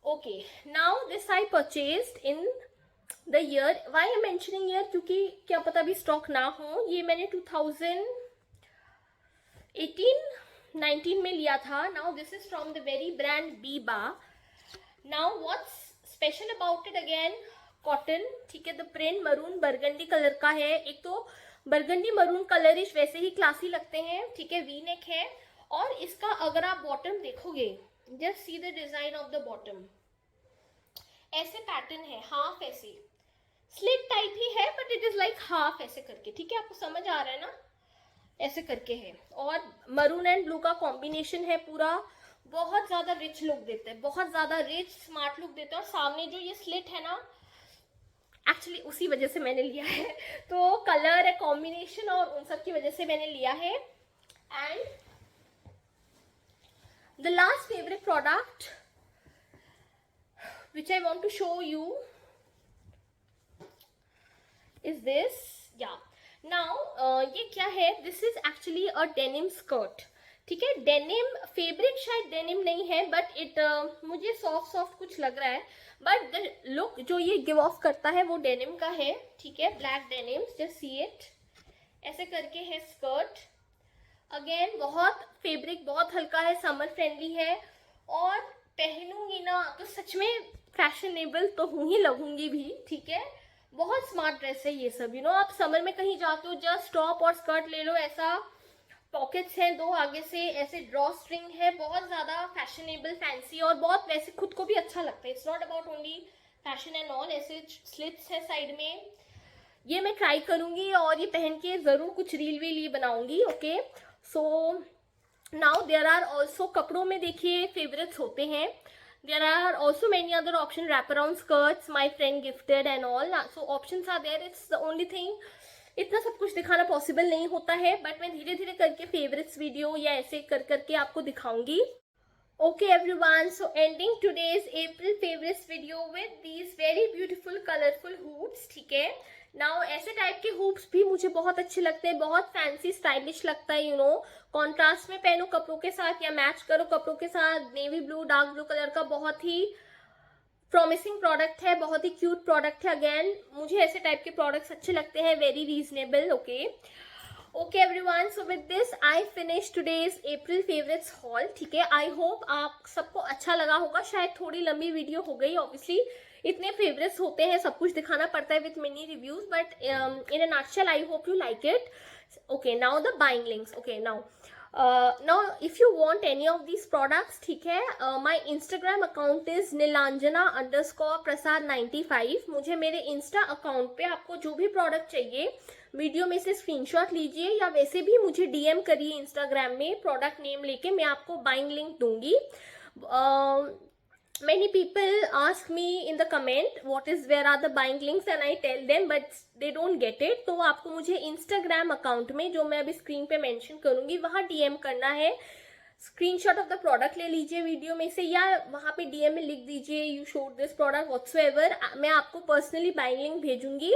Speaker 1: Okay, now this I purchased in the year, why I'm mentioning year, क्योंकि क्या पता अभी stock ना हो, ये मैंने 2018-19 में लिया था। Now this is from the very brand Biba. Now what's special about it, again cotton, ठीक है, the print maroon burgundy colour का है, एक तो बरगंडी मरून कलरिश वैसे ही क्लासी लगते हैं, ठीक है, वी नेक है, और इसका अगर आप बॉटम देखोगे, just see the design of the bottom, ऐसे पैटर्न है, हाफ ऐसे स्लिट टाइप ही है, but it is like half ऐसे करके, ठीक है, आपको समझ आ रहा है ना, ऐसे करके है, और मरून एंड ब्लू का कॉम्बिनेशन है पूरा, बहुत ज्यादा रिच लुक देता है, बहुत ज्यादा रिच स्मार्ट लुक देता है, और सामने जो ये स्लिट है ना, एक्चुअली उसी वजह से मैंने लिया है, तो कलर है, कॉम्बिनेशन और उन सब की वजह से मैंने लिया है। And the last favourite product which I want to show you is this, या नाउ ये क्या है, this is actually a denim skirt, ठीक है, डेनिम फैब्रिक शायद डेनिम नहीं है, बट इट मुझे सॉफ्ट सॉफ्ट कुछ लग रहा है, बट द लुक जो ये गिव ऑफ करता है वो डेनिम का है, ठीक है, black denim, just see it, ऐसे करके है स्कर्ट, अगेन बहुत फैब्रिक बहुत हल्का है, समर फ्रेंडली है, और पहनूंगी ना तो सच में फैशनेबल तो हूँ ही, लगूंगी भी, ठीक है, बहुत स्मार्ट ड्रेस है ये सब, यू नो, आप समर में कहीं जाते हो, जस्ट टॉप और स्कर्ट ले लो, ऐसा पॉकेट्स हैं दो आगे से, ऐसे ड्रॉ स्ट्रिंग है, बहुत ज्यादा फैशनेबल, फैंसी, और बहुत वैसे खुद को भी अच्छा लगता है, it's not about only fashion and all, ऐसे स्लिट्स है साइड में, ये मैं ट्राई करूंगी और ये पहन के जरूर कुछ रील वील ये बनाऊंगी। Okay, so now there are also, कपड़ों में देखिए फेवरेट्स होते हैं, there are also many other option, wraparound skirts my friend gifted and all, so options are there, it's the only thing, इतना सब कुछ दिखाना पॉसिबल नहीं होता है, बट मैं धीरे धीरे करके फेवरेट्स वीडियो या ऐसे कर करके आपको दिखाऊंगी। Okay everyone, so ending today's April favourites video with these very beautiful colourful hoods, ठीक है। नाउ ऐसे टाइप के हुड्स भी मुझे बहुत अच्छे लगते हैं, बहुत फैंसी स्टाइलिश लगता है, यू नो, कॉन्ट्रास्ट में पहनो कपड़ों के साथ या मैच करो कपड़ों के साथ, navy blue dark blue colour का बहुत ही प्रॉमिसिंग प्रोडक्ट है, बहुत ही क्यूट प्रोडक्ट है। अगेन मुझे ऐसे टाइप के प्रोडक्ट्स अच्छे लगते हैं, very reasonable. Okay okay everyone, so with this I finish today's April favourites hall, ठीक है। आई होप आप सबको अच्छा लगा होगा, शायद थोड़ी लंबी वीडियो हो गई, ऑब्वियसली इतने फेवरेट्स होते हैं, सब कुछ दिखाना पड़ता है with mini reviews, but in a nutshell I hope you like it. Okay, now the buying links. Okay, now if you want any of these products, ठीक है, my Instagram account is nilanjana_prasad95। मुझे मेरे Insta account पे आपको जो भी product चाहिए video में से स्क्रीनशॉट लीजिए, या वैसे भी मुझे डीएम करिए इंस्टाग्राम में प्रोडक्ट नेम लेके, मैं आपको बाइंग लिंक दूंगी। Many people ask me in the comment where are the buying links, and I tell them but they don't get it। तो आपको मुझे इंस्टाग्राम अकाउंट में, जो मैं अभी स्क्रीन पे मेंशन करूंगी, वहां डीएम करना है, स्क्रीनशॉट ऑफ द प्रोडक्ट ले लीजिए वीडियो में से, या वहां पे डीएम में लिख दीजिए you showed this product whatsoever, मैं आपको पर्सनली बाइंग लिंक भेजूंगी।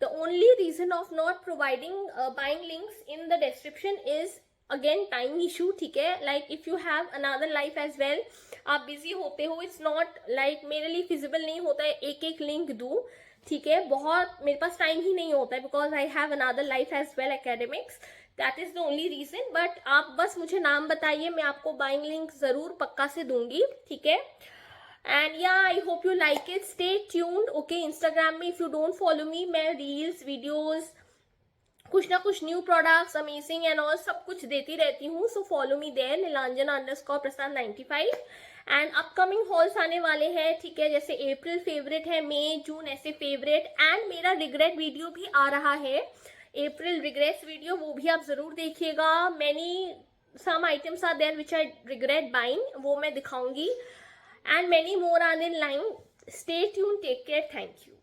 Speaker 1: The only reason of not providing buying links in the description is again time issue, ठीक है। Like if you have another life as well, आप busy होते हो, it's not like मेरे लिए फिजिबल नहीं होता है एक एक लिंक दूं, ठीक है, बहुत मेरे पास टाइम ही नहीं होता है, because I have another life as well, academics, that is the only reason. But आप बस मुझे नाम बताइए, मैं आपको बाइंग लिंक जरूर पक्का से दूंगी, ठीक है। एंड या I hope you like it, stay tuned. Okay, Instagram में if you don't follow me, मैं रील्स वीडियोज कुछ ना कुछ new products amazing and all सब कुछ देती रहती हूँ. So follow me there Nilanjana Prasad 95. And upcoming hauls आने वाले हैं, ठीक है. जैसे अप्रैल फेवरेट है, मई जून ऐसे फेवरेट. एंड मेरा रिग्रेट वीडियो भी आ रहा है, अप्रैल रिग्रेट्स वीडियो, वो भी आप जरूर देखिएगा. some items are there which I regret buying, वो मैं दिखाऊंगी. And many more are in line. Stay tuned, take care, thank you.